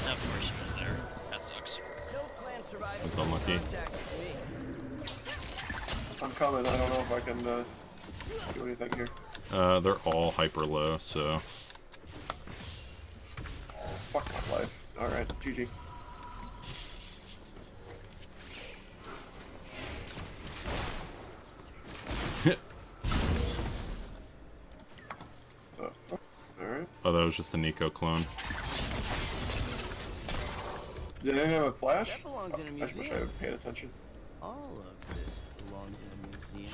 Of course she was there. That sucks. No clan surviving. That's unlucky. Contact with me. I'm coming, I don't know if I can do anything here. They're all hyper low, so. Fuck my life. Alright, GG. Alright. Oh, that was just a Nico clone. Did anyone have a flash? That belongs in a I wish I museum. had paid attention. All of this belongs in a museum.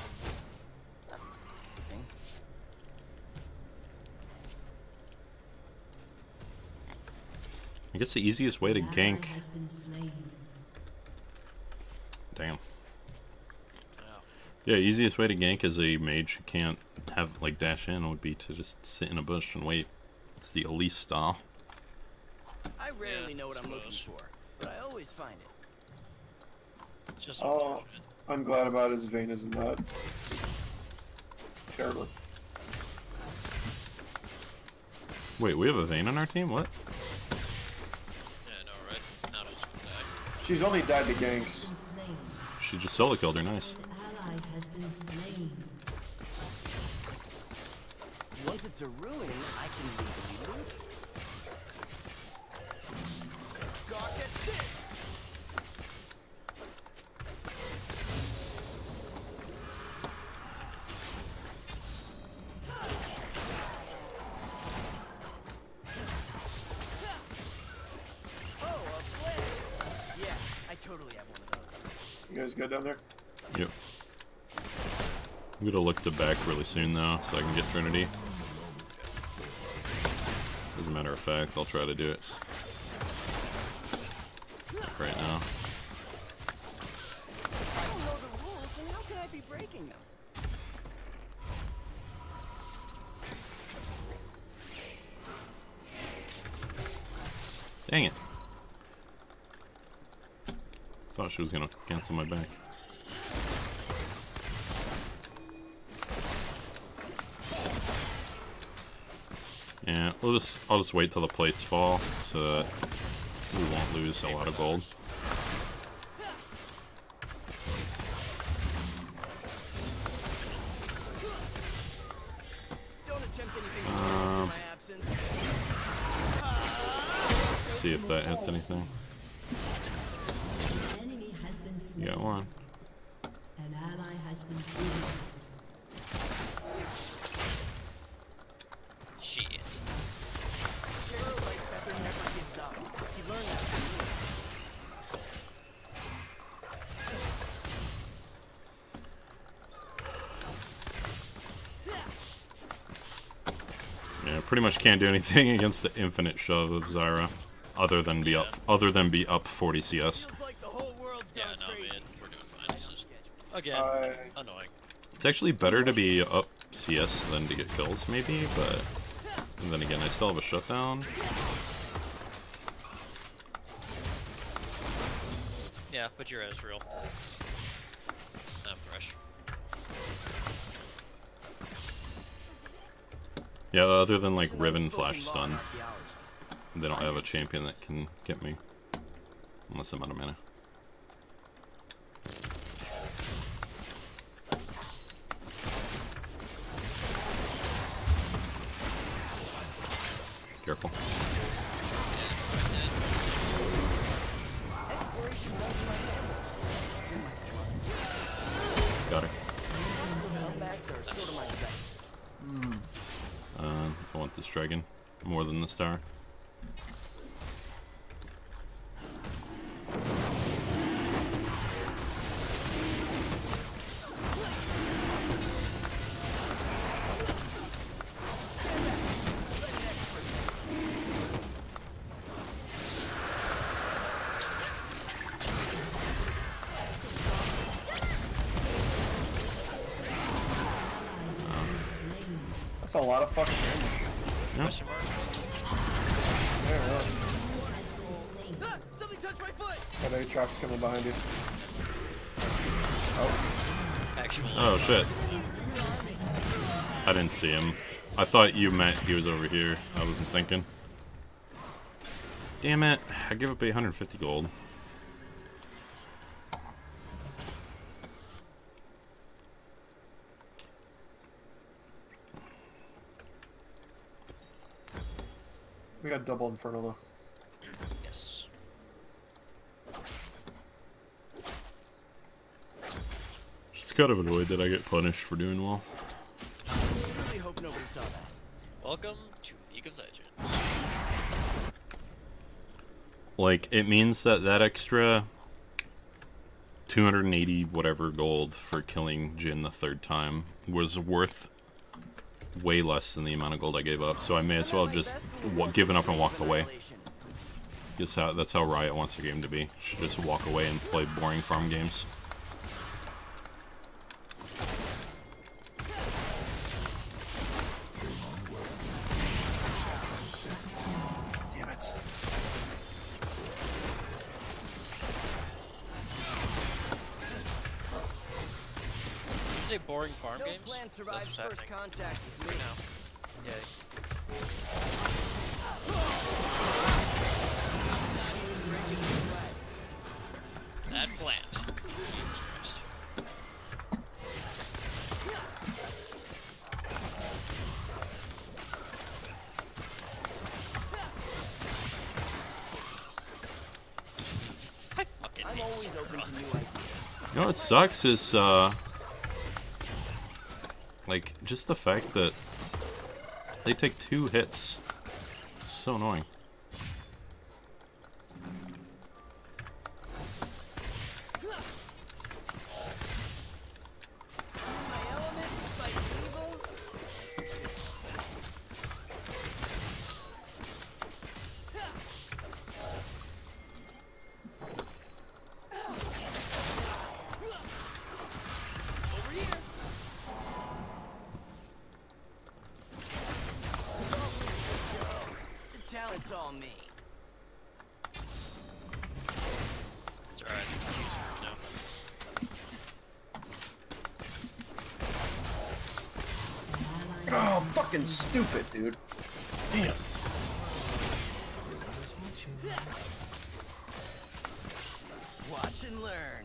I guess the easiest way to An ally gank. has been slain. Damn. Wow. Yeah, easiest way to gank as a mage who can't have like dash in would be to just sit in a bush and wait. It's the Elise style. I rarely Yeah, know what I'm looking suppose. for, but I always find it. It's just Oh, unfortunate. I'm glad about his vein is not terribly. Wait, we have a Vayne on our team? What? Yeah, I know, right? Now she's gonna die. She's only died to ganks. Been slain. She just solo killed her, nice. An ally has been slain. Once it's a ruin, I can legally loot it. Gawk at this! guys good down there? Yep. I'm gonna look to back really soon though, so I can get Trinity. As a matter of fact, I'll try to do it right now. I don't know the rules, and how can I be breaking them? Dang it. Thought she was gonna cancel my back. Yeah, I'll just wait till the plates fall so that we won't lose a lot of gold. Don't attempt anything in my absence. See if that hits anything. An enemy has been You slain. got one. An ally has been slain. Shit. Hero like Pepper never gives up. He learned that from Yeah, pretty much can't do anything against the infinite shove of Zyra, other than be up 40 CS. Feels like the whole world's Yeah, gone no, crazy. man, we're doing fine. It's just, again, annoying. It's actually better to be up CS than to get kills, maybe, but and then again, I still have a shutdown. Yeah, but you're Ezreal. I'm fresh. Yeah, other than like Riven Flash Unspoken law in Stun, archaeology. they don't have a champion that can get me. Unless I'm out of mana. Careful. Got her. Comebacks are sort of my thing. I want this dragon more than the star. That's a lot of fucking damage. Question mark? Yeah, really. Ah, something touched my foot! Got Aatrox coming behind you. Oh, Actual. Oh shit. I didn't see him. I thought you meant he was over here. I wasn't thinking. Damn it. I give up 850 gold. we got double Inferno though. Yes. Just kind of annoyed that I get punished for doing well. Really hope nobody saw that. Welcome to League of Legends. Like, it means that that extra 280 whatever gold for killing Jhin the third time was worth way less than the amount of gold I gave up, so I may as well have just given up and walked away. Guess that's how Riot wants the game to be. Should just walk away and play boring farm games. Damn it. Did you say boring farm No games? plan That's survives what's first happening. contact with me. Yeah. That plant. Jesus Christ. I fucking I'm hate always Sakura. open to new ideas. You know what sucks is, like, just the fact that they take 2 hits. It's so annoying. It's all me. It's alright. No. Oh, fucking stupid, dude. Damn. Watch and learn.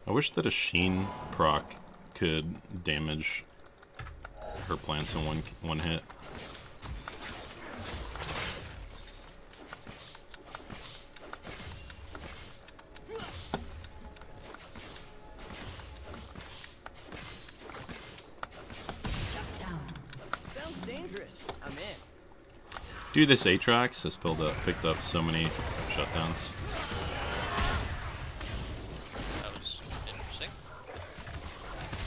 I wish that a Sheen proc could damage her plants in one hit. Sounds dangerous. I'm in. Dude, this Aatrox has picked up so many shutdowns. That was interesting.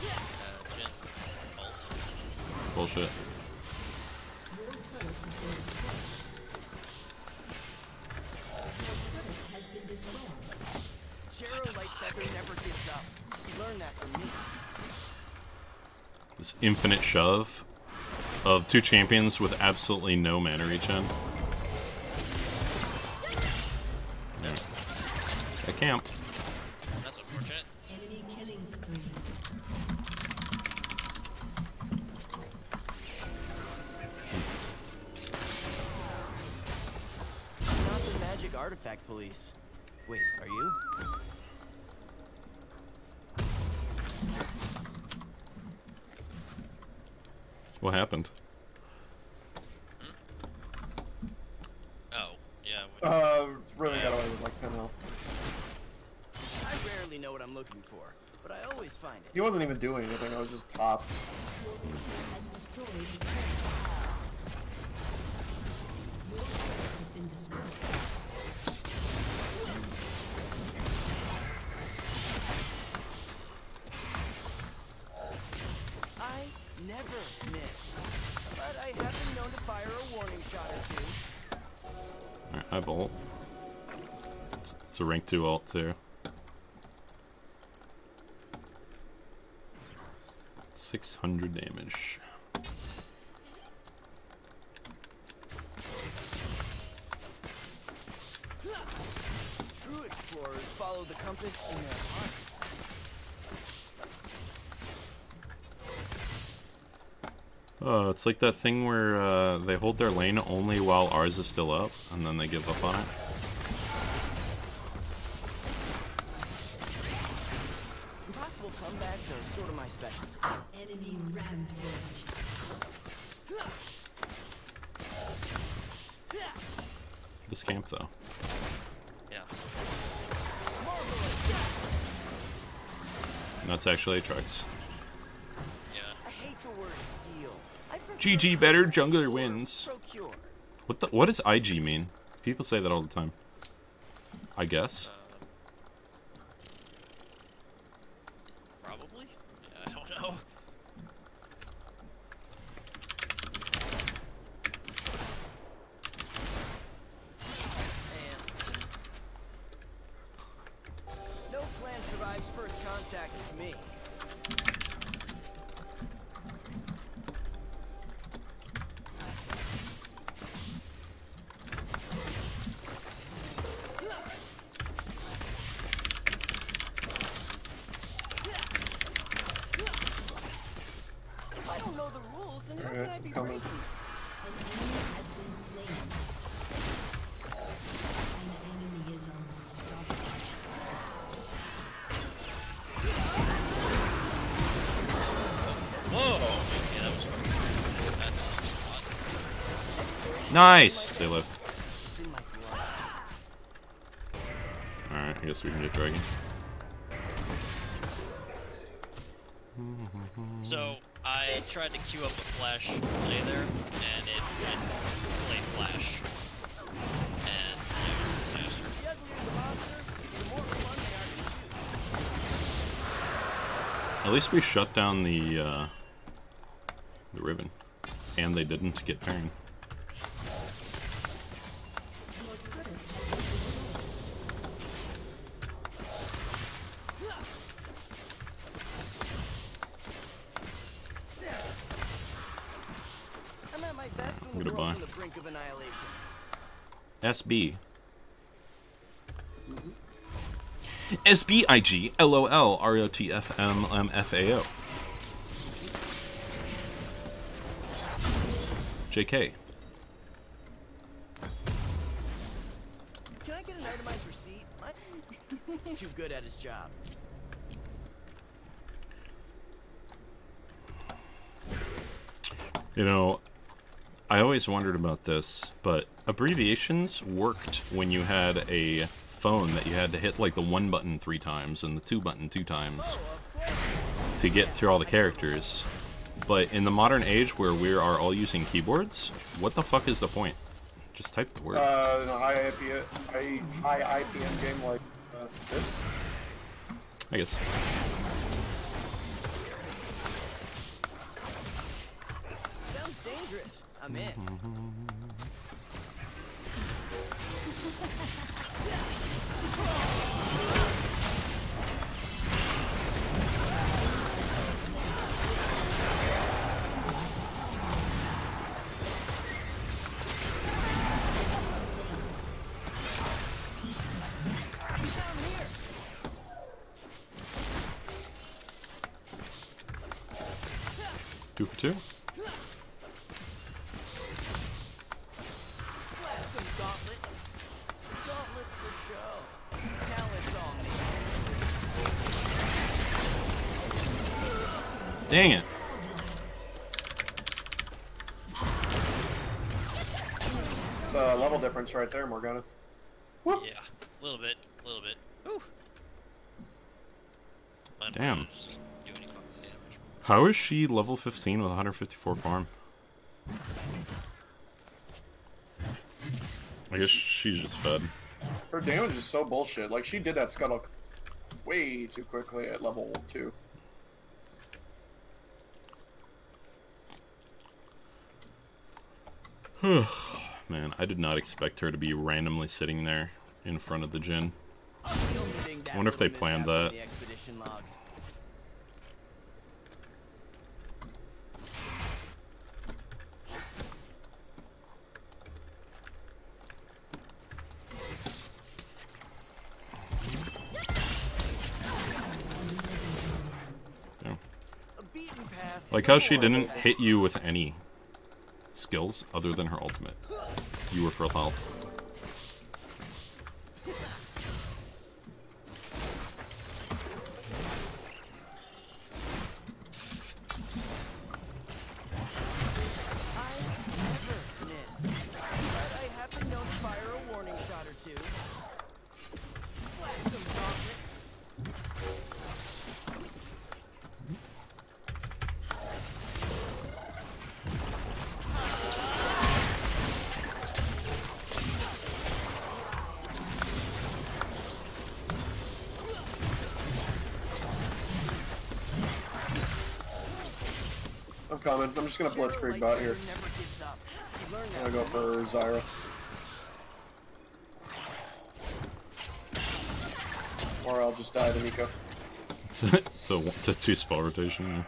Jhin ult. Bullshit. Shero Lightfeather never gives up. You learned that from me. This infinite shove of two champions with absolutely no mana regen. Yeah. I camp. That's unfortunate. Enemy killing spree. Not the magic artifact police. Wait, are you? What happened? Oh, yeah. Really got away with like 10 health. I rarely know what I'm looking for, but I always find it. He wasn't even doing anything, I was just top. Has destroyed the turret. Your turret has been destroyed. I never miss, but I have been known to fire a warning shot or two. Alright, I have ult. It's a rank 2 ult too. 600 damage. True explorers follow the compass in their heart. Oh, it's like that thing where they hold their lane only while ours is still up, and then they give up on it. Impossible comebacks are sort of my specialty. Enemy rampage. This camp though. Yeah. And that's actually Aatrox. Yeah. I hate the word steal. I prefer GG better, jungler wins. procure. What does IG mean? People say that all the time. I guess. Probably? Yeah, I don't know. No plan survives first contact with me. If I don't know the rules, then how can I be coming. racing? An enemy has been slain. An enemy is unstoppable. Whoa! Yeah, that was hard. That's just odd. Nice! They live. It's in my blood. Alright, I guess we can get Dragon. So, I tried to queue up a flash play there, and it didn't play flash. And it was a disaster. The uglier the monster, the more fun they are to shoot. At least we shut down the Riven. And they didn't get Baron. Your turret has been destroyed. brink of annihilation. SB. SBIGLOLROTFMMFAO. JK. Can I get an itemized receipt? Too good at his job. You know, I always wondered about this, but abbreviations worked when you had a phone that you had to hit like the 1 button 3 times and the 2 button 2 times to get through all the characters. But in the modern age where we are all using keyboards, what the fuck is the point? Just type the word. In a high IPM game like this. I guess. Sounds dangerous. I'm in. Two for two. Some gauntlet. Gauntlets for show. Talent's on me. Dang it. It's a level difference right there, Morgana. Yeah, a little bit. Ooh. Damn. Doesn't do any fucking damage. How is she level 15 with 154 farm? I guess she's just fed. Her damage is so bullshit. Like, she did that scuttle way too quickly at level 2. Man, I did not expect her to be randomly sitting there in front of the Jhin. I wonder if they planned that. The expedition logs. Yeah. A beaten path. Like how she didn't hit you with any skills other than her ultimate. You were full health. I'm coming. I'm just gonna blitzkrieg bot here. I'm gonna go for Zyra. Or I'll just die to Nico. So it's a 2 spell rotation. Yeah.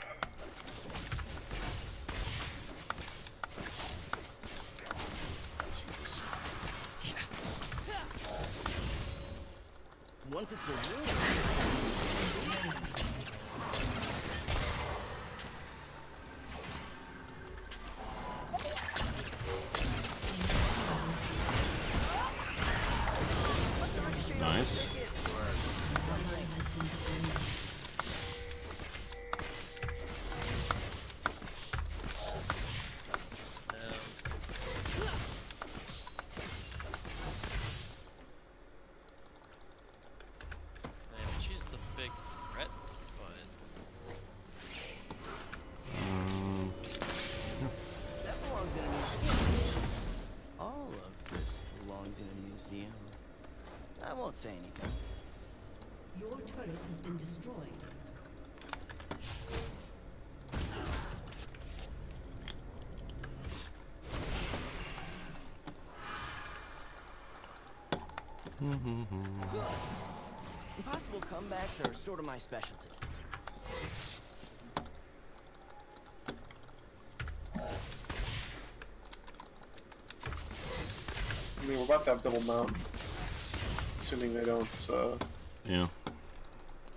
Once it's a room. Nice. She's the big threat, but That belongs in a museum. All of this belongs in a museum. I won't say anything. Your turret has been destroyed. Impossible comebacks are sort of my specialty. I mean, we're about to have double mount. Assuming they don't, Yeah.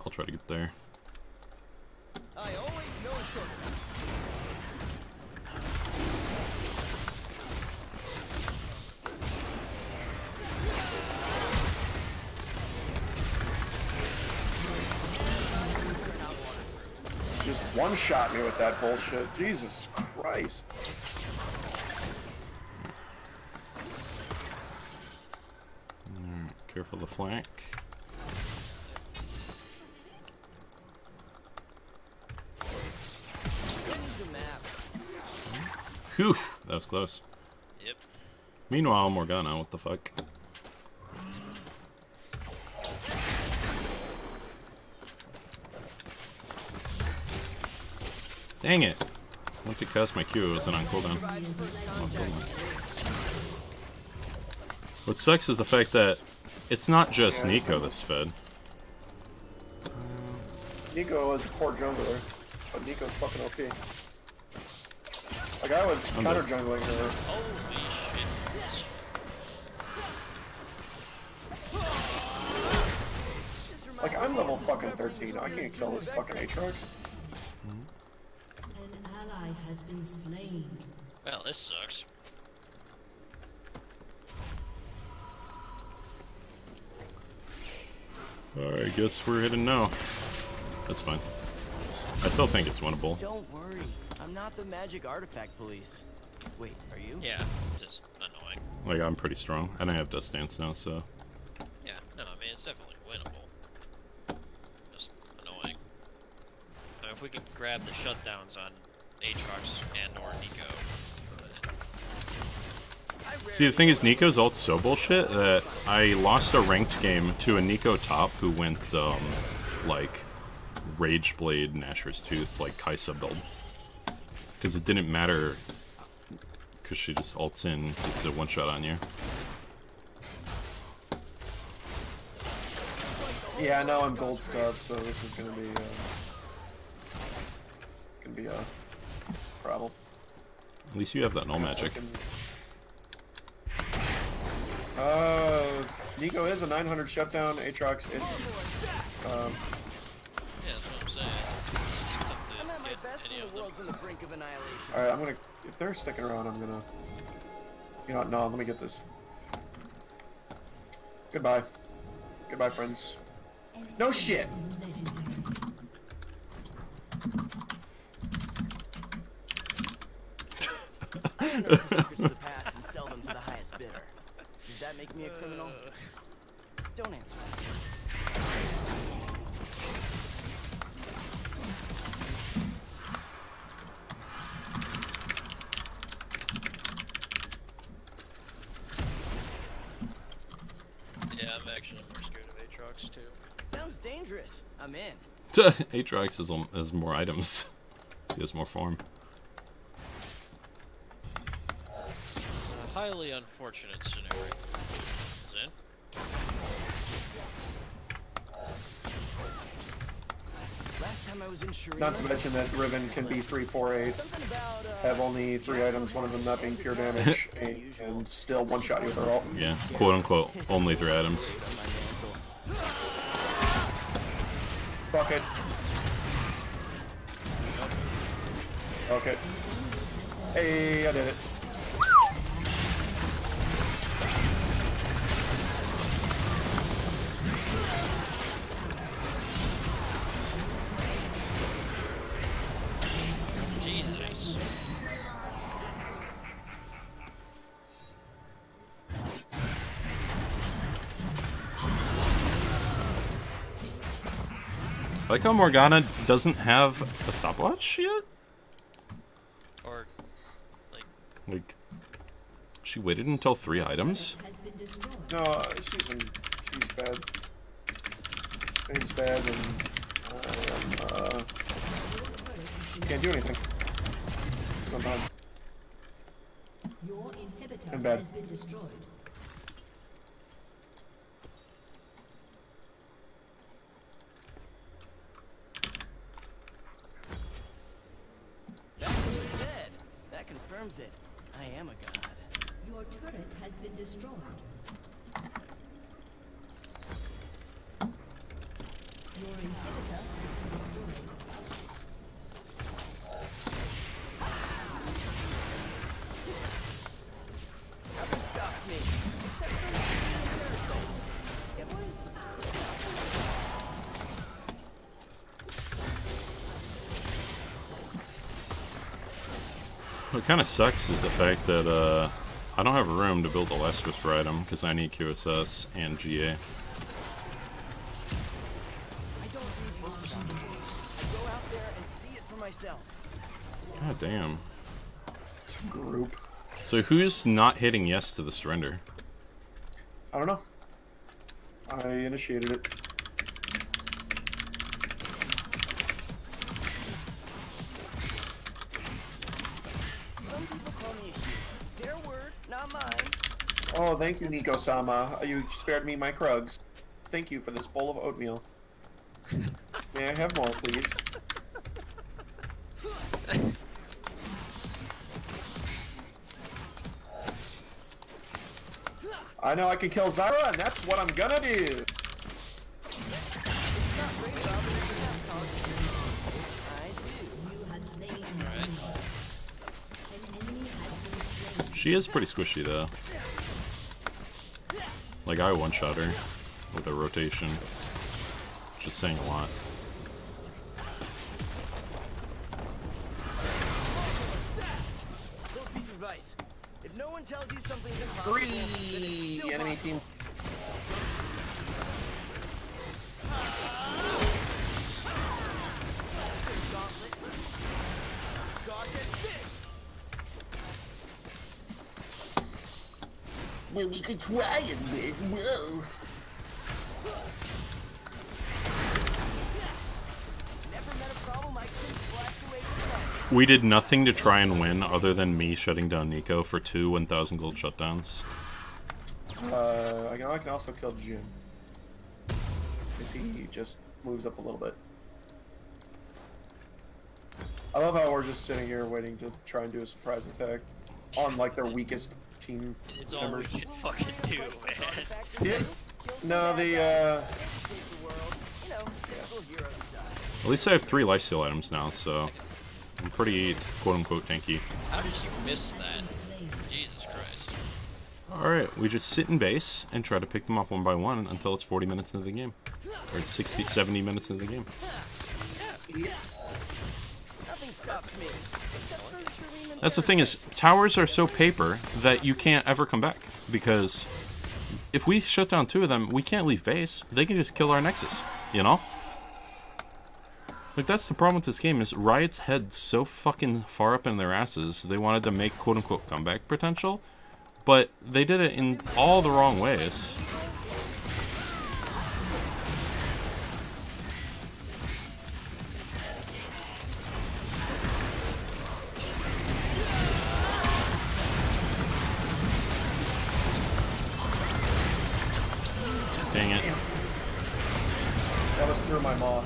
I'll try to get there. I always know a shortcut. just one-shot me with that bullshit. Jesus Christ. Careful the flank. Whew, that was close. Yep. Meanwhile, Morgana, what the fuck? Dang it! I went to cast my Q, it wasn't on cooldown. What sucks is the fact that it's not just Nico that's fed. Nico is a core jungler, but Nico's fucking OP. Like, I was counter jungling her. Holy shit. Like, I'm level fucking 13. I can't kill this fucking Aatrox. An ally has been slain. Well, this sucks. Alright, I guess we're heading now. That's fine. I still think it's winnable. Don't worry, I'm not the magic artifact police. Wait, are you? Yeah, just annoying. Like, I'm pretty strong. I don't have Death Stance now, so... Yeah, no, I mean, it's definitely winnable. Just annoying. I mean, if we can grab the shutdowns on Aatrox and or Nico. See, the thing is, Nico's ult's so bullshit that I lost a ranked game to a Nico top who went, like, Rage Blade, Nashor's Tooth, like, Kaisa build. Because it didn't matter, because she just ults in, gets a one-shot on you. Yeah, now I'm gold stuff, so this is gonna be, it's gonna be a problem. At least you have that null magic. Nico is a 900 shutdown. Aatrox is, Yeah, that's what I'm saying. It's just tough I'm at my to get best any when of the them. world's on the brink of annihilation. alright, I'm gonna, if they're sticking around, I'm gonna, you know what, no, let me get this. Goodbye. Goodbye, friends. No shit! I know the secrets of the past and sell them to the highest bidder. Does that make me a criminal? Don't answer. Yeah, I'm actually more scared of Aatrox too. Sounds dangerous. I'm in. Aatrox has more items. He has more farm. A highly unfortunate scenario. Zen? Last time I was in Sharia, Not to mention that Riven can be 3-4-8, something about have only 3 items, one of them not being pure damage, and still one-shot you with her ult. Yeah, quote-unquote, only 3 items. Fuck it. Okay. Hey, I did it. Jesus. I like how Morgana doesn't have a stopwatch yet? Or, like, Like, she waited until 3 items? Has been destroyed. No, she's bad. She's bad and, can't do anything. Sometimes. Your inhibitor I'm bad. has been destroyed. That's what he said. That confirms it. I am a god. Your turret has been destroyed. Your inhibitor has been destroyed. Nothing stops me. Except for the parasites. It was... What kind of sucks is the fact that I don't have room to build the Last Whisper item because I need QSS and GA. I don't read books about it. I go out there and see it for myself. God damn. It's a group. So who's not hitting yes to the surrender? I don't know. I initiated it. Some people call me a hero. Their word, not mine. Oh, thank you, Nico-sama. You spared me my Krugs. Thank you for this bowl of oatmeal. May I have more, please? I know I can kill Zyra, and that's what I'm gonna do! It's not great about it if you have confidence. I do. You have slain an Alright. enemy. An enemy has been slain. She is pretty squishy though. Like I one-shot her with a rotation. Just saying a lot. Little piece of advice. If no one tells you something's impossible, then it's Three still enemy possible. team. Gauntlet. Guard against this. Well, we could try and win. Whoa. Never met a problem I couldn't blast away from that. We did nothing to try and win other than me shutting down Nico for 2 1,000 gold shutdowns. I can also kill Jin. If he just moves up a little bit. I love how we're just sitting here waiting to try and do a surprise attack on like their weakest team It's all we members. can fucking do, man. Yeah. No, the Save the world. You know, typical hero stuff. At least I have 3 lifesteal items now, so I'm pretty quote-unquote tanky. How did you miss that? Jesus Christ. Alright, we just sit in base and try to pick them off one by one until it's 40 minutes into the game. Or it's 60, 70 minutes into the game. Nothing stops me. Except for the Shireen That's the thing is, towers are so paper that you can't ever come back. Because if we shut down 2 of them, we can't leave base. They can just kill our Nexus, you know? Like, that's the problem with this game, is Riot's head so fucking far up in their asses, they wanted to make quote-unquote comeback potential, but they did it in all the wrong ways. Dang it. that was through my maw.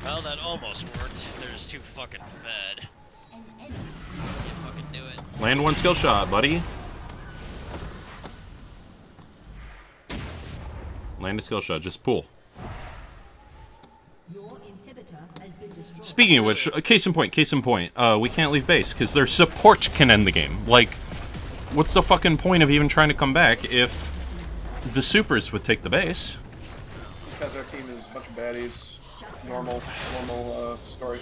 Well, that almost worked. They're just too fucking fed. Can't fucking do it. Land 1 skill shot, buddy. Land a skill shot, just pull. Your inhibitor has been destroyed. Speaking of which, case in point, we can't leave base, because their support can end the game. Like, what's the fucking point of even trying to come back if the supers would take the base? Because our team is a bunch of baddies. Normal story.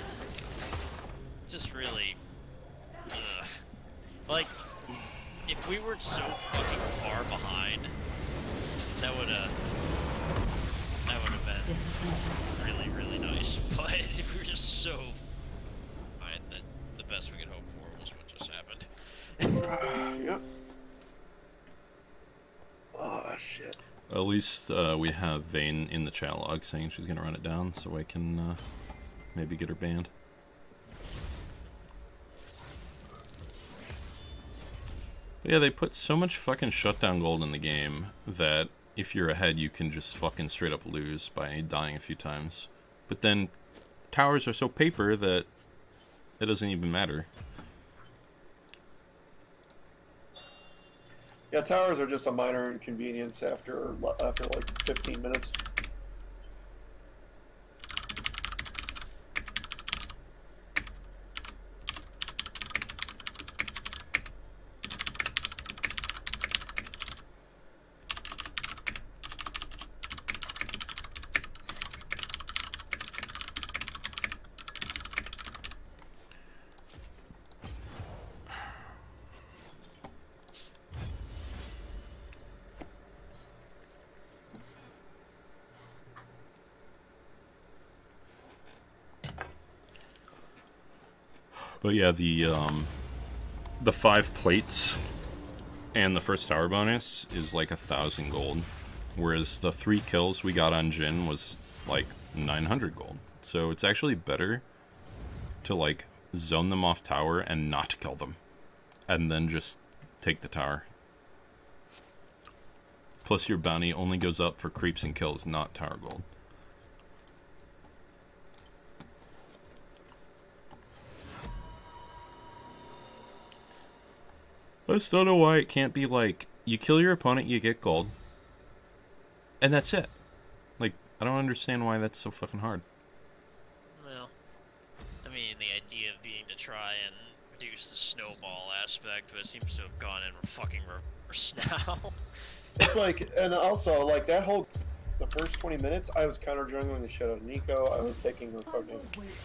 It's just really... Ugh. Like, if we weren't so fucking far behind, that would have been really, really nice. But we were just so behind that the best we could hope for was what just happened. Yep. Oh shit. At least we have Vayne in the chat log saying she's gonna run it down, so I can maybe get her banned. But yeah, they put so much fucking shutdown gold in the game that if you're ahead, you can just fucking straight up lose by dying a few times. But then towers are so paper that it doesn't even matter. Yeah, towers are just a minor inconvenience after like 15 minutes. But yeah, the 5 plates and the first tower bonus is like 1,000 gold, whereas the 3 kills we got on Jhin was like 900 gold. So it's actually better to like zone them off tower and not kill them, and then just take the tower. Plus your bounty only goes up for creeps and kills, not tower gold. I just don't know why it can't be like, you kill your opponent, you get gold, and that's it. Like, I don't understand why that's so fucking hard. Well, I mean, the idea of being to try and reduce the snowball aspect, but it seems to have gone in fucking reverse now. It's like, and also, like, that whole, the first 20 minutes, I was counter-jungling the shit out of Neeko, I was taking the fucking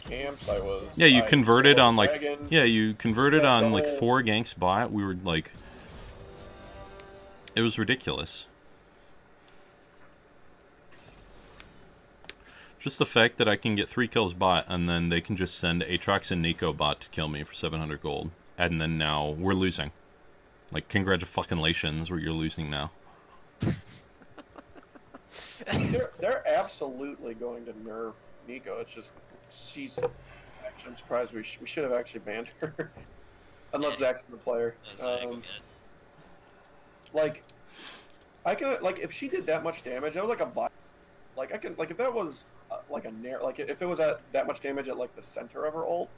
camps, I was... Yeah, you I converted saw on, like, dragon. yeah, you converted Yeah, on, the like, whole- 4 ganks bot, we were, like... It was ridiculous. Just the fact that I can get 3 kills bot, and then they can just send Aatrox and Neeko bot to kill me for 700 gold. And then now, we're losing. Like, congratulations, you're losing now. They're absolutely going to nerf Neeko. It's just she's. Actually, I'm surprised we should have actually banned her, unless Zach's the player. Like, I can like if she did that much damage, that was like a like I can like if that was like a like if it was at that much damage at like the center of her ult,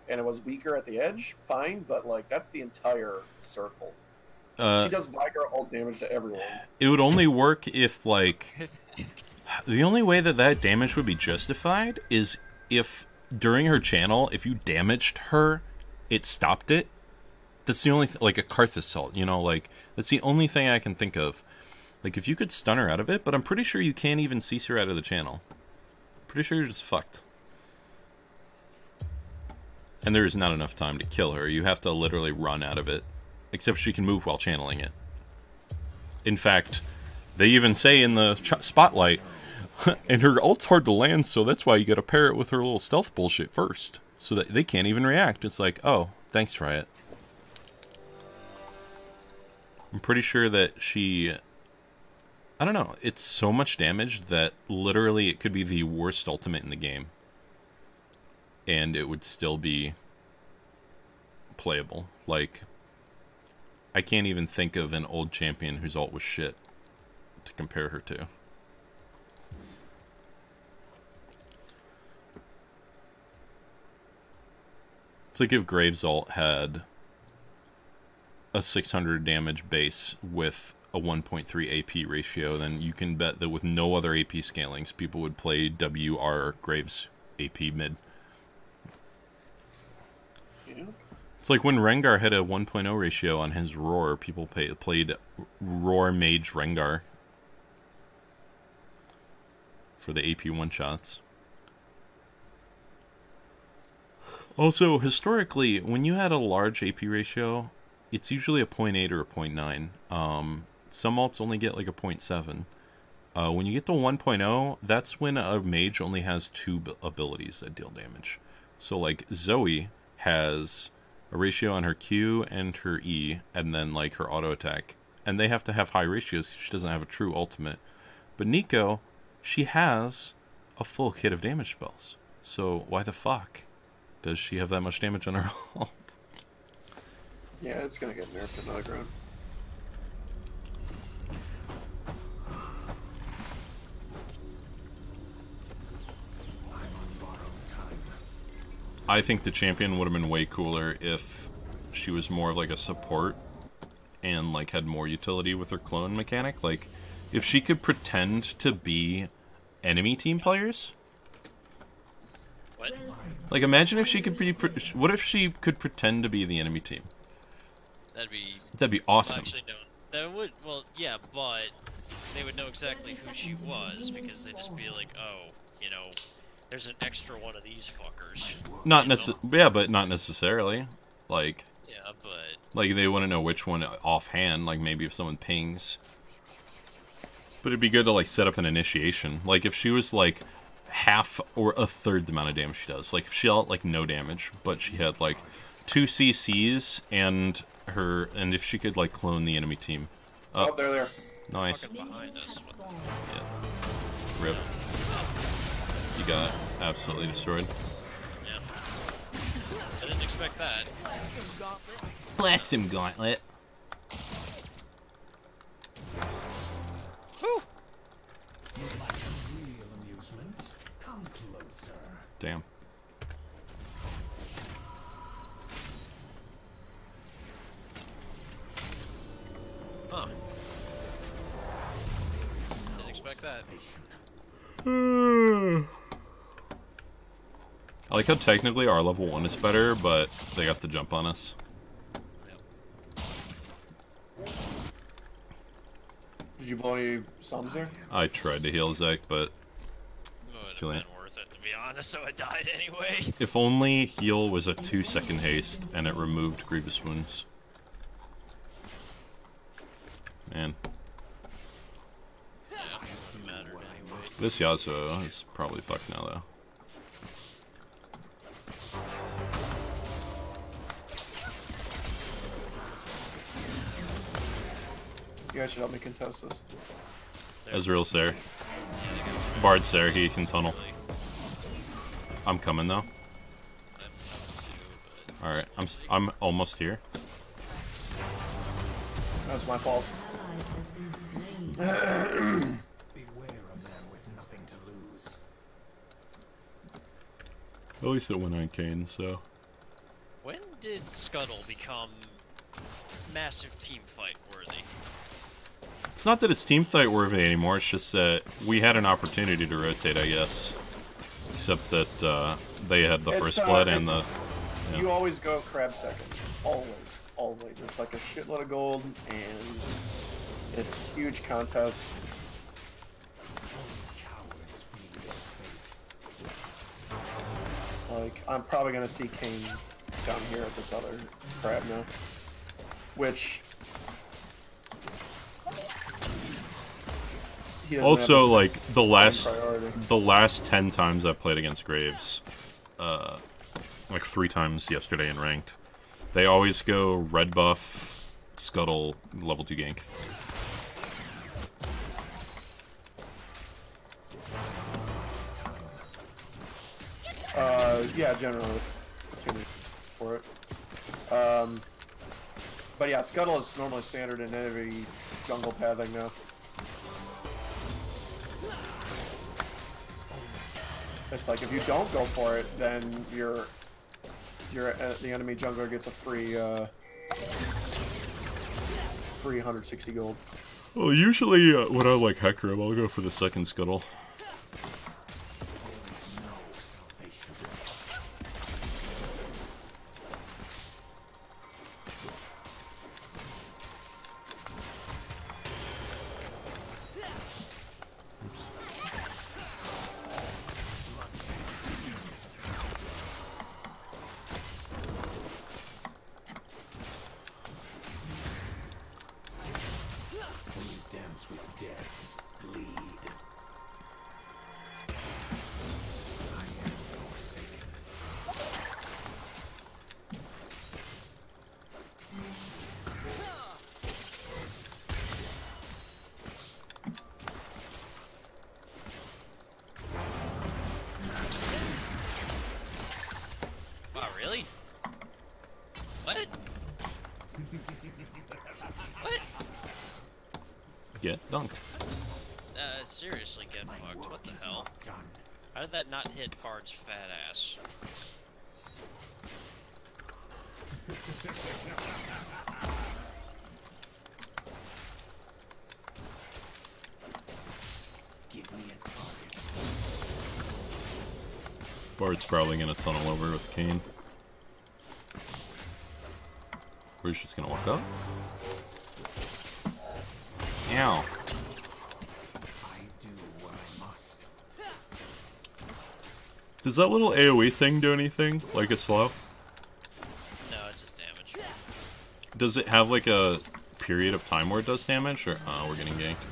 and it was weaker at the edge, fine. But like that's the entire circle. She does Viger ult damage to everyone. It would only work if, like... The only way that that damage would be justified is if, during her channel, if you damaged her, it stopped it. That's the only... like, a Karthus Salt, you know? Like, that's the only thing I can think of. Like, if you could stun her out of it, but I'm pretty sure you can't even cease her out of the channel. Pretty sure you're just fucked. And there is not enough time to kill her. You have to literally run out of it. Except she can move while channeling it. In fact, they even say in the spotlight, and her ult's hard to land, so that's why you gotta pair it with her little stealth bullshit first. So that they can't even react. It's like, oh, thanks, Riot. I'm pretty sure that she... I don't know, it's so much damage that literally it could be the worst ultimate in the game. And it would still be playable. Like... I can't even think of an old champion whose ult was shit to compare her to. It's like if Graves' ult had a 600 damage base with a 1.3 AP ratio, then you can bet that with no other AP scalings, people would play WR Graves AP mid. Yeah. It's like when Rengar had a 1.0 ratio on his Roar, people played Roar Mage Rengar for the AP one-shots. Also, historically, when you had a large AP ratio, it's usually a 0.8 or a 0.9. Some ults only get like a 0.7. When you get to 1.0, that's when a mage only has 2 abilities that deal damage. So like Zoe has a ratio on her Q and her E, and then like her auto attack. And they have to have high ratios. She doesn't have a true ultimate. But Neeko, she has a full kit of damage spells. So why the fuck does she have that much damage on her ult? Yeah, it's gonna get nerfed in another round. I think the champion would have been way cooler if she was more of like a support and like had more utility with her clone mechanic. Like, if she could pretend to be enemy team players. What? Like, imagine if she could be. What if she could pretend to be the enemy team? That'd be That'd be awesome. Actually, no. That would. Well, yeah, but they would know exactly who she was because they'd just be like, oh, you know, there's an extra one of these fuckers. Not yeah, but not necessarily. Like. Yeah, but. Like, they wouldn't know which one offhand. Like, maybe if someone pings. But it'd be good to like set up an initiation. Like, if she was like half or a third the amount of damage she does. Like, if she dealt like no damage, but she had like 2 CCs and if she could like clone the enemy team. Oh, they're there. Nice. Fucking behind us. Yeah. Rip. You got absolutely destroyed. Yeah. I didn't expect that. Blast him, Gauntlet. Whew. Damn. Huh. Didn't expect that. I like how technically our level 1 is better, but they got the jump on us. Did you blow any sums there? I tried to heal Zek, but Would have too late. been worth it, to be honest, so I died anyway. If only heal was a 2-second haste and it removed grievous wounds. Man. Yeah, it mattered anyway. This Yasuo is probably fucked now, though. You guys should help me contest this. Ezreal's there. Bard's there, he can tunnel. I'm coming, though. Alright, I'm almost here. That was my fault. Beware a man with nothing to lose. At least it went on Kane, so... When did Scuttle become massive team fight worthy? It's not that it's team fight worthy anymore, it's just that we had an opportunity to rotate, I guess. Except that they had the first blood and the... Yeah. You always go crab second. Always. Always. It's like a shitload of gold, and it's a huge contest. Like, I'm probably gonna see Kane down here at this other crab now. Which... he doesn't have Also, the like, priority. the last 10 times I played against Graves, like 3 times yesterday in ranked, they always go red buff, Scuttle, level 2 gank. Yeah, generally for it. But yeah, Scuttle is normally standard in every jungle pathing now. It's like if you don't go for it, then the enemy jungler gets a free 160 gold. Well, usually when I like Hecarim, I'll go for the second Scuttle. Dance with death, bleed. I am forsaken. Wow, really? What? What? Get dunked. Seriously, get fucked. What the hell? How did that not hit Bard's fat ass? Bard's probably gonna tunnel over with Kane. Or he's just gonna walk up. Ow. I do what I must. Does that little AoE thing do anything? Like it's slow? No, it's just damage. Does it have like a period of time where it does damage? Or we're getting ganked.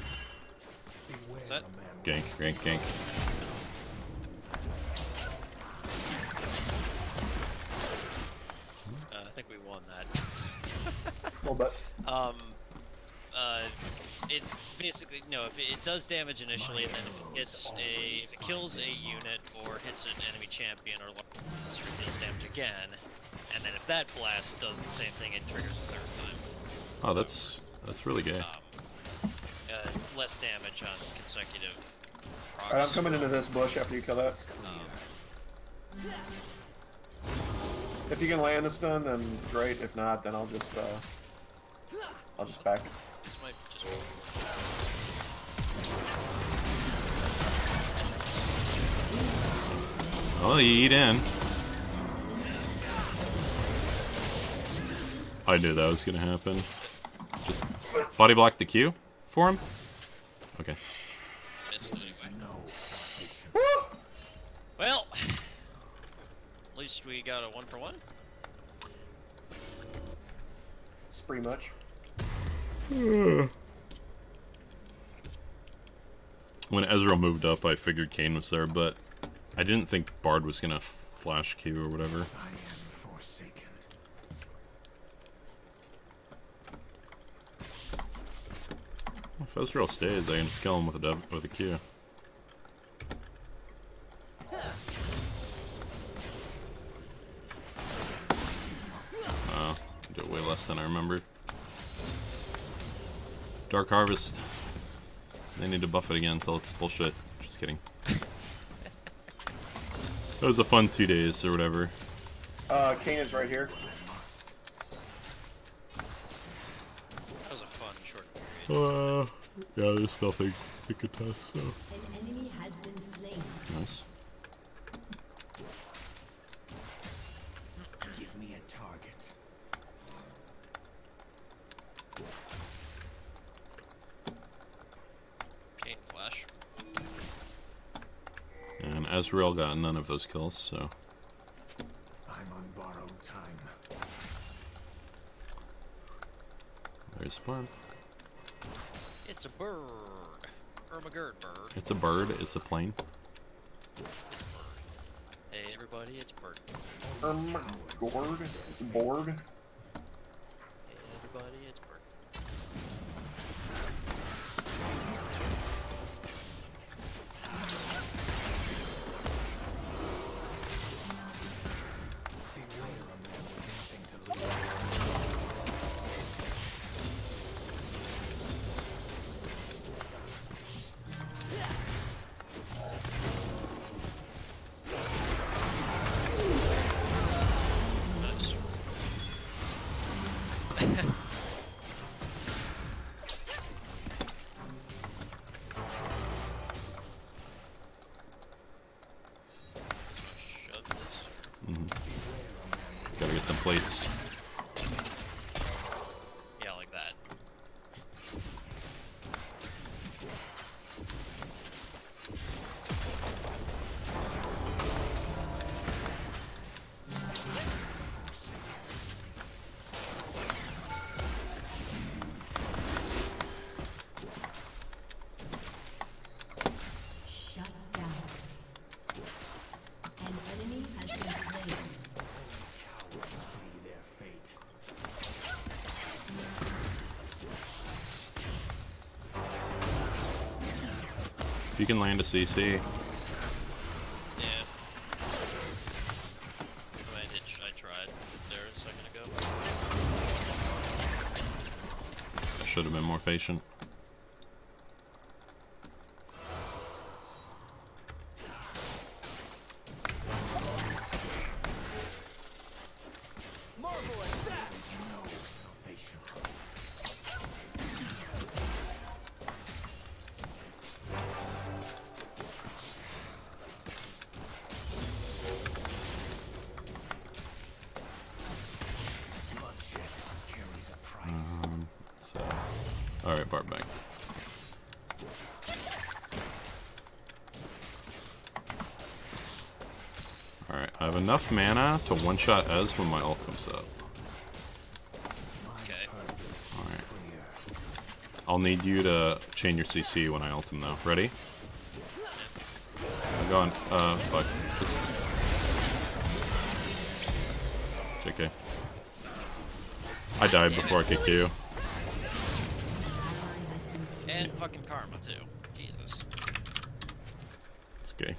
Is that? Gank. I think we won that. A little bit. It's basically no. If it does damage initially, and then if it kills a unit or hits an enemy champion or monster, it deals damage again. And then if that blast does the same thing, it triggers a third time. Oh, that's really gay. Less damage on consecutive. Alright, I'm coming into this bush after you kill that. If you can land a stun, then great. If not, then I'll just back. This might just be. Oh, you eat in. I knew that was gonna happen. Just body block the Q for him? Okay. Missed it anyway. Well, at least we got a 1-for-1. It's pretty much. When Ezreal moved up, I figured Kane was there, but I didn't think Bard was gonna flash Q or whatever. I am forsaken. If Ezreal stays, I can just kill him with a Q. Oh, did way less than I remembered. Dark Harvest. They need to buff it again until it's bullshit. Just kidding. That was a fun 2 days or whatever. Kane is right here. That was a fun short period. Yeah, there's nothing to contest, so. An enemy has been slain. Nice. Give me a target. Kane flash. And Ezreal got none of those kills, so. I'm on borrowed time. There's one. It's a bird. Ermagerd bird. It's a bird, it's a plane. Hey everybody, it's bird. Gourd. It's a board. Hey everybody, it's bird. Nice. Shove this. Gotta get them plates. Yeah, like that. Shut down. An enemy has been slain. Cowards be their fate. If you can land a CC, Yeah. I tried there a second ago. I should have been more patient. No salvation. Alright, Bard back. Alright, I have enough mana to one-shot Ez when my ult comes up. Okay. Alright. I'll need you to chain your CC when I ult him though. Ready? I'm going. Fuck. JK. I died before I kicked you. And fucking Karma too. Jesus. It's gay.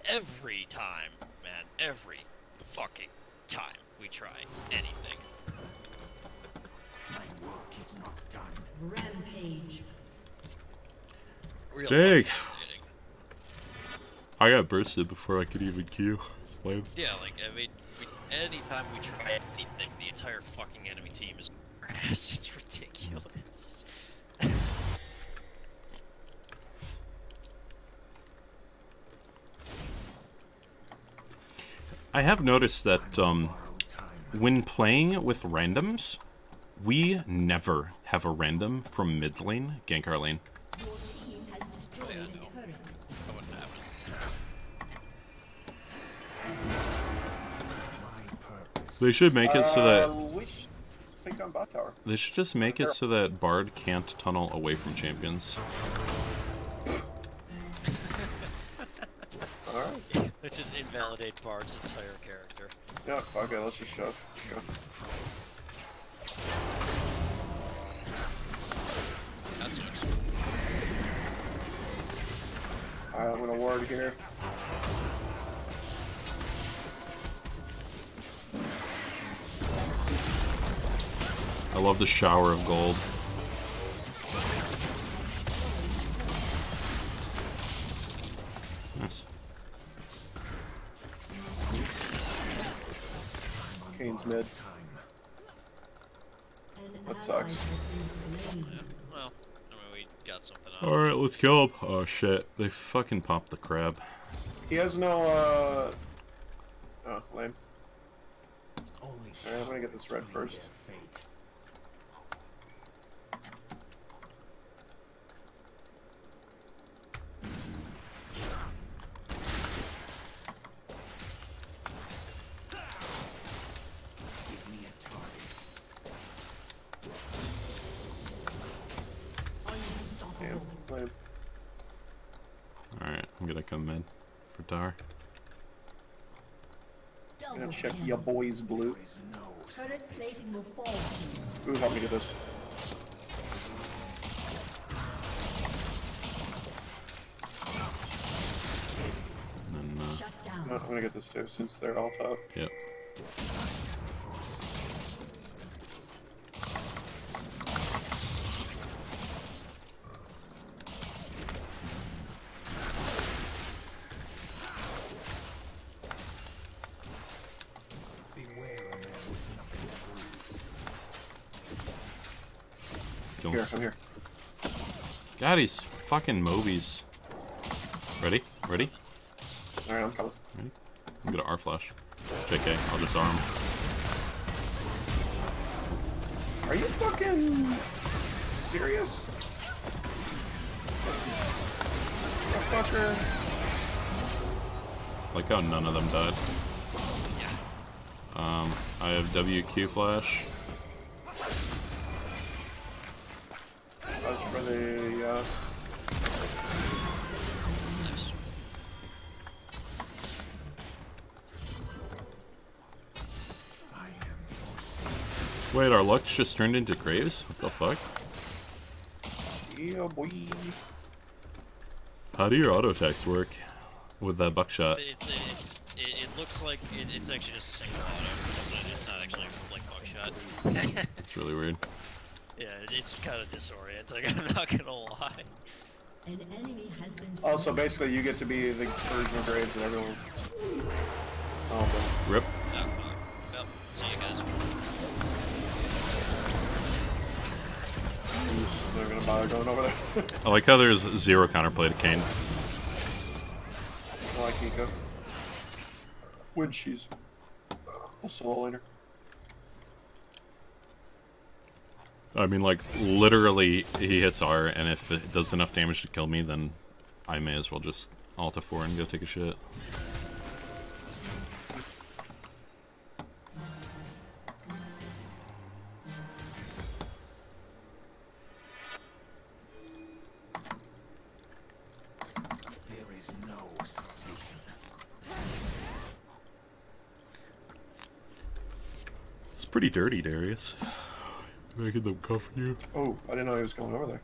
Every time, man. Every fucking time we try anything. My work is not done. Rampage. Real Dang. fucking I got bursted before I could even Q. Slave. yeah, like, I mean, anytime we try anything, the entire fucking enemy team is grass. It's ridiculous. I have noticed that when playing with randoms, we never have a random from mid lane gank our lane. Your team has destroyed yeah, a no. turret. That wouldn't happen. They should make it so that We should take on bot tower. they should just make it so that Bard can't tunnel away from champions. Alright. Let's just invalidate Bard's entire character. Yeah, fuck it, let's just shove. Let's go. That sucks. Alright, I'm gonna ward here. I love the shower of gold. Nice. Kane's mid. That sucks. Well, I mean, we got something on. Alright, let's kill him. Oh shit, they fucking popped the crab. He has no, oh, lame. Only Alright, I'm gonna get this red first. fate. Give me a target. Damn, lame. Alright, I'm gonna come mid for Dar. I'm gonna check your boy's blue. Turret plating will fall. Ooh, help me get this. And then, Shut I'm down. gonna get this too, since they're all top. yep. Beware a man with nothing to lose. Kill Here, him. I'm here. God, he's fucking Mobies. Ready? Ready? Alright, I'm coming. Ready? I'm gonna R flash. JK, I'll just arm. Are you fucking serious? Motherfucker. Like how none of them died. I have WQ flash. That's for the, yes. Nice. I am forced. Wait, our luck's just turned into Graves? What the fuck? Yeah, boy. How do your auto attacks work with that buckshot? It looks like it's actually just a single auto. It's not actually like buckshot. It's really weird. Yeah, it's kind of disorienting. I'm not gonna lie. An enemy has been Also, basically, you get to be the version of Graves and everyone. Oh, Rip. Yep. See you guys. but they're gonna bother going over there. I like how there's zero counterplay to Kane. I like Eco. When she's a solo laner. I mean, like, literally, he hits R, and if it does enough damage to kill me, then I may as well just alt F4 and go take a shit. There is no salvation. It's pretty dirty, Darius. Making them cover you. Oh, I didn't know he was going over there.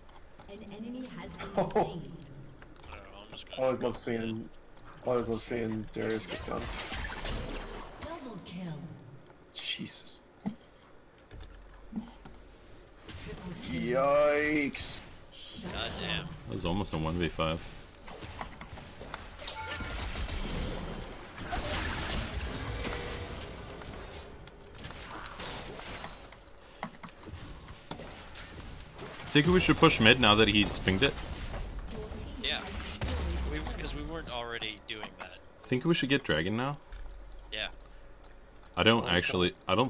An enemy has been Oh. slain. I don't know, I'm just I gonna always love seeing Darius get done. Double kill. Jesus. Yikes. God damn. That was almost a 1v5. Think we should push mid now that he's pinged it? Yeah. Because we weren't already doing that. Think we should get dragon now? Yeah. I don't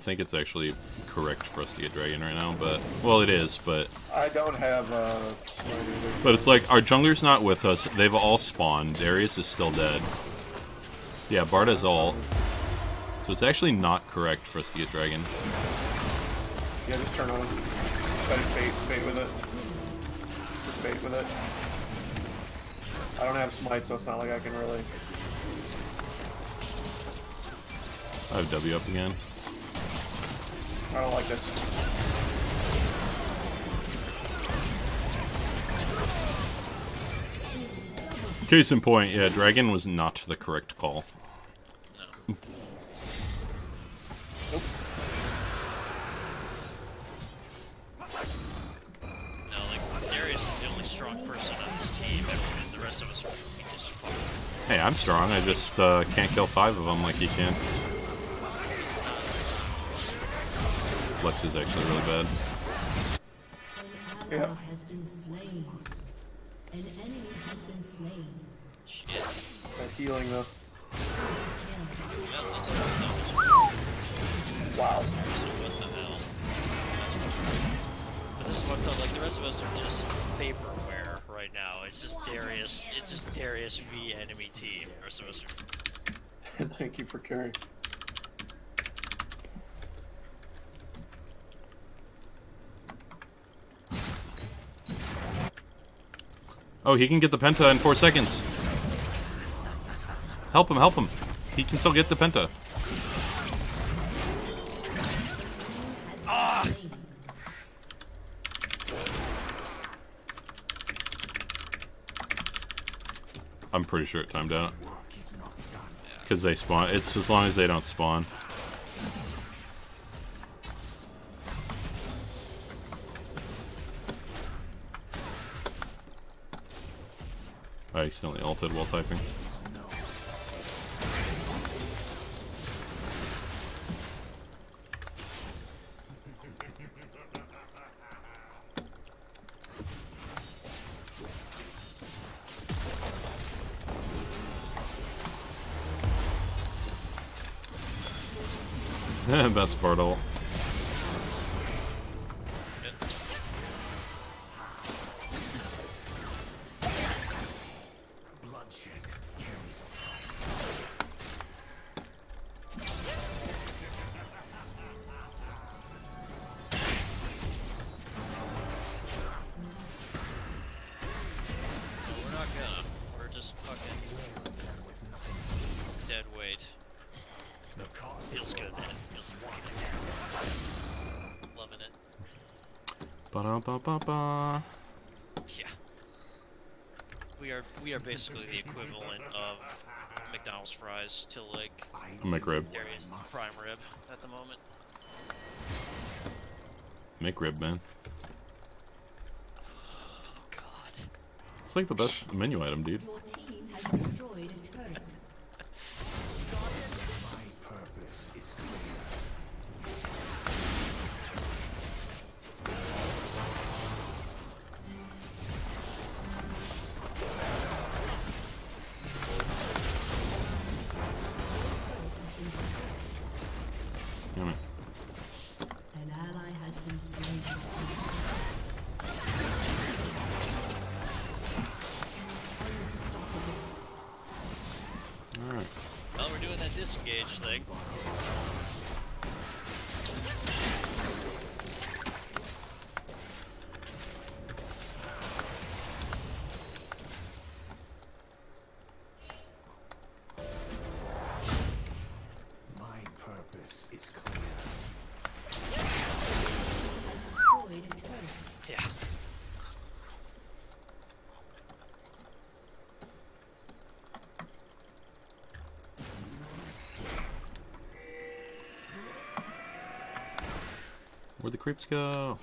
think it's actually correct for us to get dragon right now, but, well, it is, but I don't have smite either. but it's like, our jungler's not with us, they've all spawned, Darius is still dead. Yeah, Barda's ult. So it's actually not correct for us to get dragon. Yeah, just turn on. Try to bait with it. Just bait with it. I don't have smite, so it's not like I can really. I have W up again. I don't like this. Case in point, yeah, dragon was not the correct call. No. Nope. No, like, Darius is the only strong person on this team, and the rest of us are weak as fuck. Hey, I'm strong, I just can't kill 5 of them like he can. Lex is actually really bad. An ally has been slain. An enemy has been slain. Shit. That healing though. Well, that's Wow. what the hell? But this is what's up, like, the rest of us are just vaporware right now. It's just Darius v enemy team. The rest of us are... Thank you for carrying. Oh, he can get the penta in 4 seconds. Help him, help him. He can still get the penta. Ah! I'm pretty sure it timed out. Because they spawn. It's as long as they don't spawn. I accidentally ulted while typing. Best portal. Bloodshed carries a price. We're not gonna. We're just fucking dead weight. Feels good, man. Feels good. Loving it. Ba-da-ba-ba-ba. Yeah. We are basically the equivalent of McDonald's fries to like McRib. Darius prime rib at the moment. McRib, man. Oh god. It's like the best menu item, dude. Your team has destroyed a turret. My purpose is clear. Damn it. An ally has been slain. each thing. My purpose is clear. Has destroyed a turret. Yeah. Where'd the creeps go?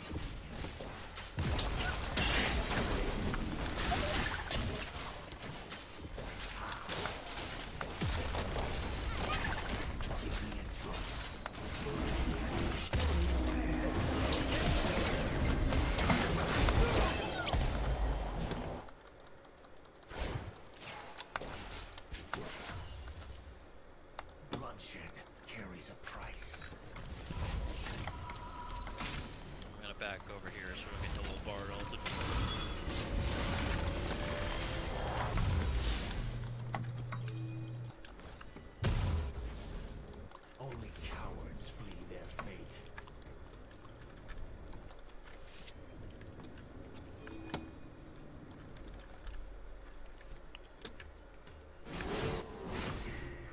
Bloodshed carries a price. I'm gonna back over here so we don't get double bard ulted. Only cowards flee their fate.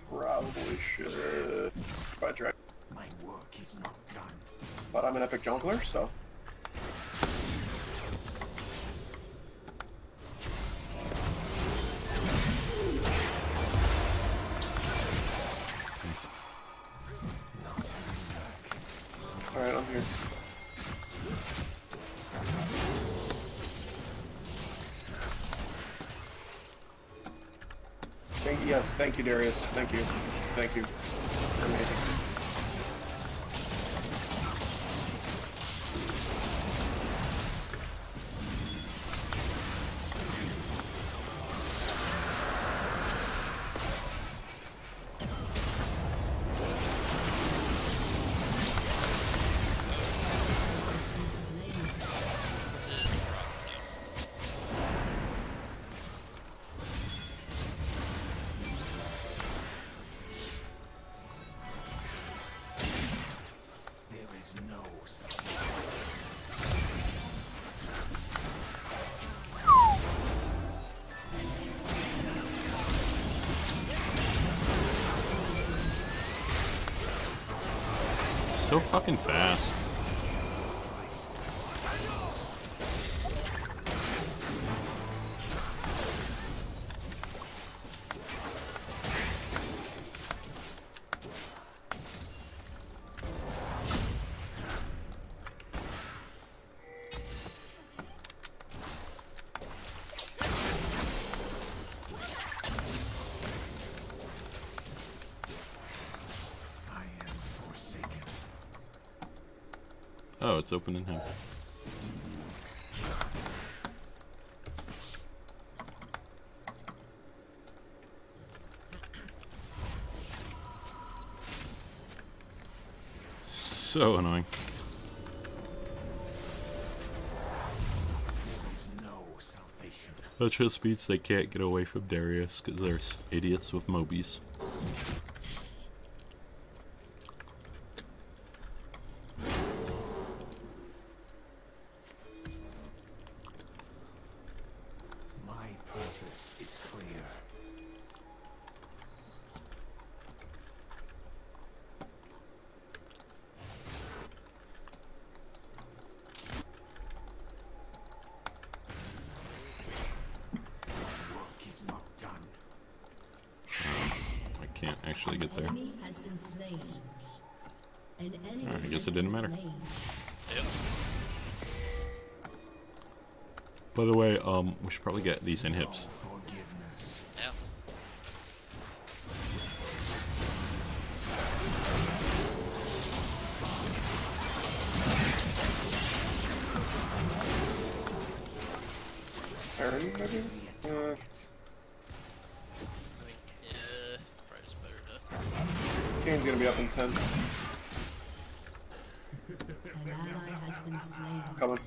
Probably should try drag, My work is not done. but I'm an epic jungler, so all right, I'm here. Yes, thank you, Darius. Thank you. Thank you. You're amazing. This is the problem. There is no salvation. So fucking fast. I am forsaken. Oh, it's opening him. So annoying. There is no salvation. That just means they can't get away from Darius because they're idiots with Mobies. My purpose is clear. Work is not done. I can't actually get there. Enemy has been slain. An enemy Alright, I guess has it didn't been matter. slain. Yep. By the way, we should probably get these inhibits. Forgiveness. Yeah. Parry, maybe? I think, yeah, probably just better to. Kane's gonna be up in 10. An ally has been slain. Coming.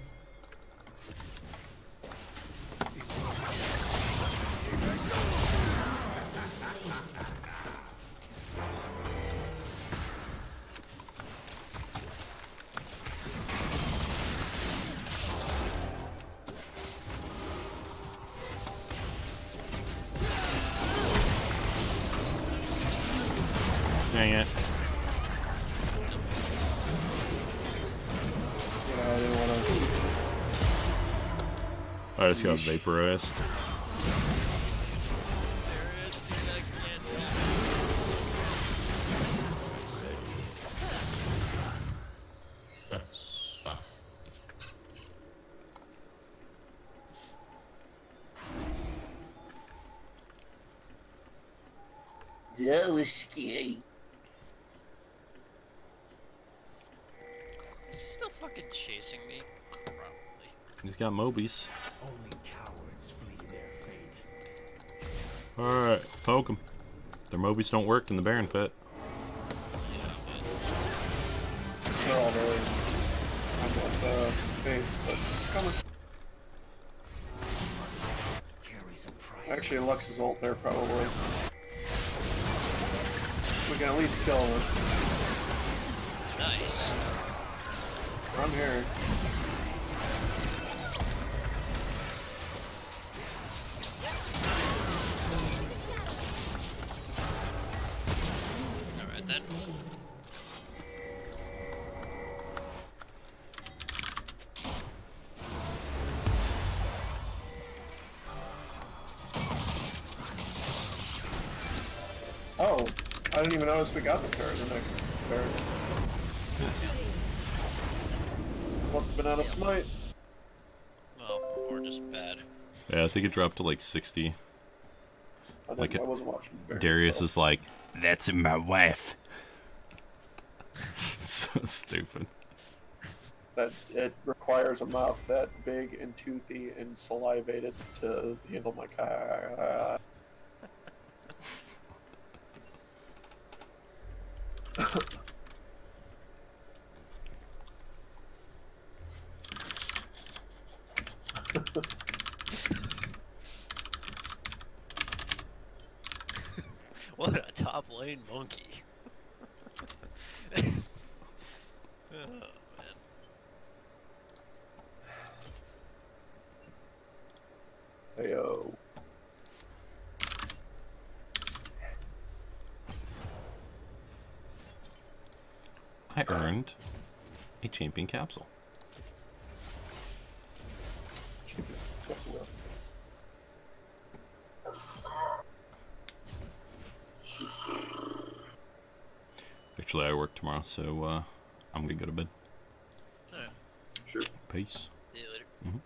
Dang it. Yeah, I didn't want to. I just got vaporized. There is, dude, I can't do it. That was scary. Is he still fucking chasing me? Probably. He's got Mobies. Only cowards flee their fate. Alright, poke him. Their Mobies don't work in the Baron Pit. They're all really on that base, but coming. Carries a price. Actually, Lux's ult there probably. We can at least kill him. Nice. I'm here. Alright then. Oh, I didn't even notice we got the turret the next turn. Must have been out of smite. Well, or just bad. Yeah, I think it dropped to like 60. I wasn't watching. Baron, Darius so. is like, that's my wife. So stupid. That it requires a mouth that big and toothy and salivated to handle my car. What a top lane monkey. Oh, man. Heyo. I earned a champion capsule. Actually, I work tomorrow, so I'm gonna go to bed. Alright. Sure. Peace. See you later. Mm-hmm.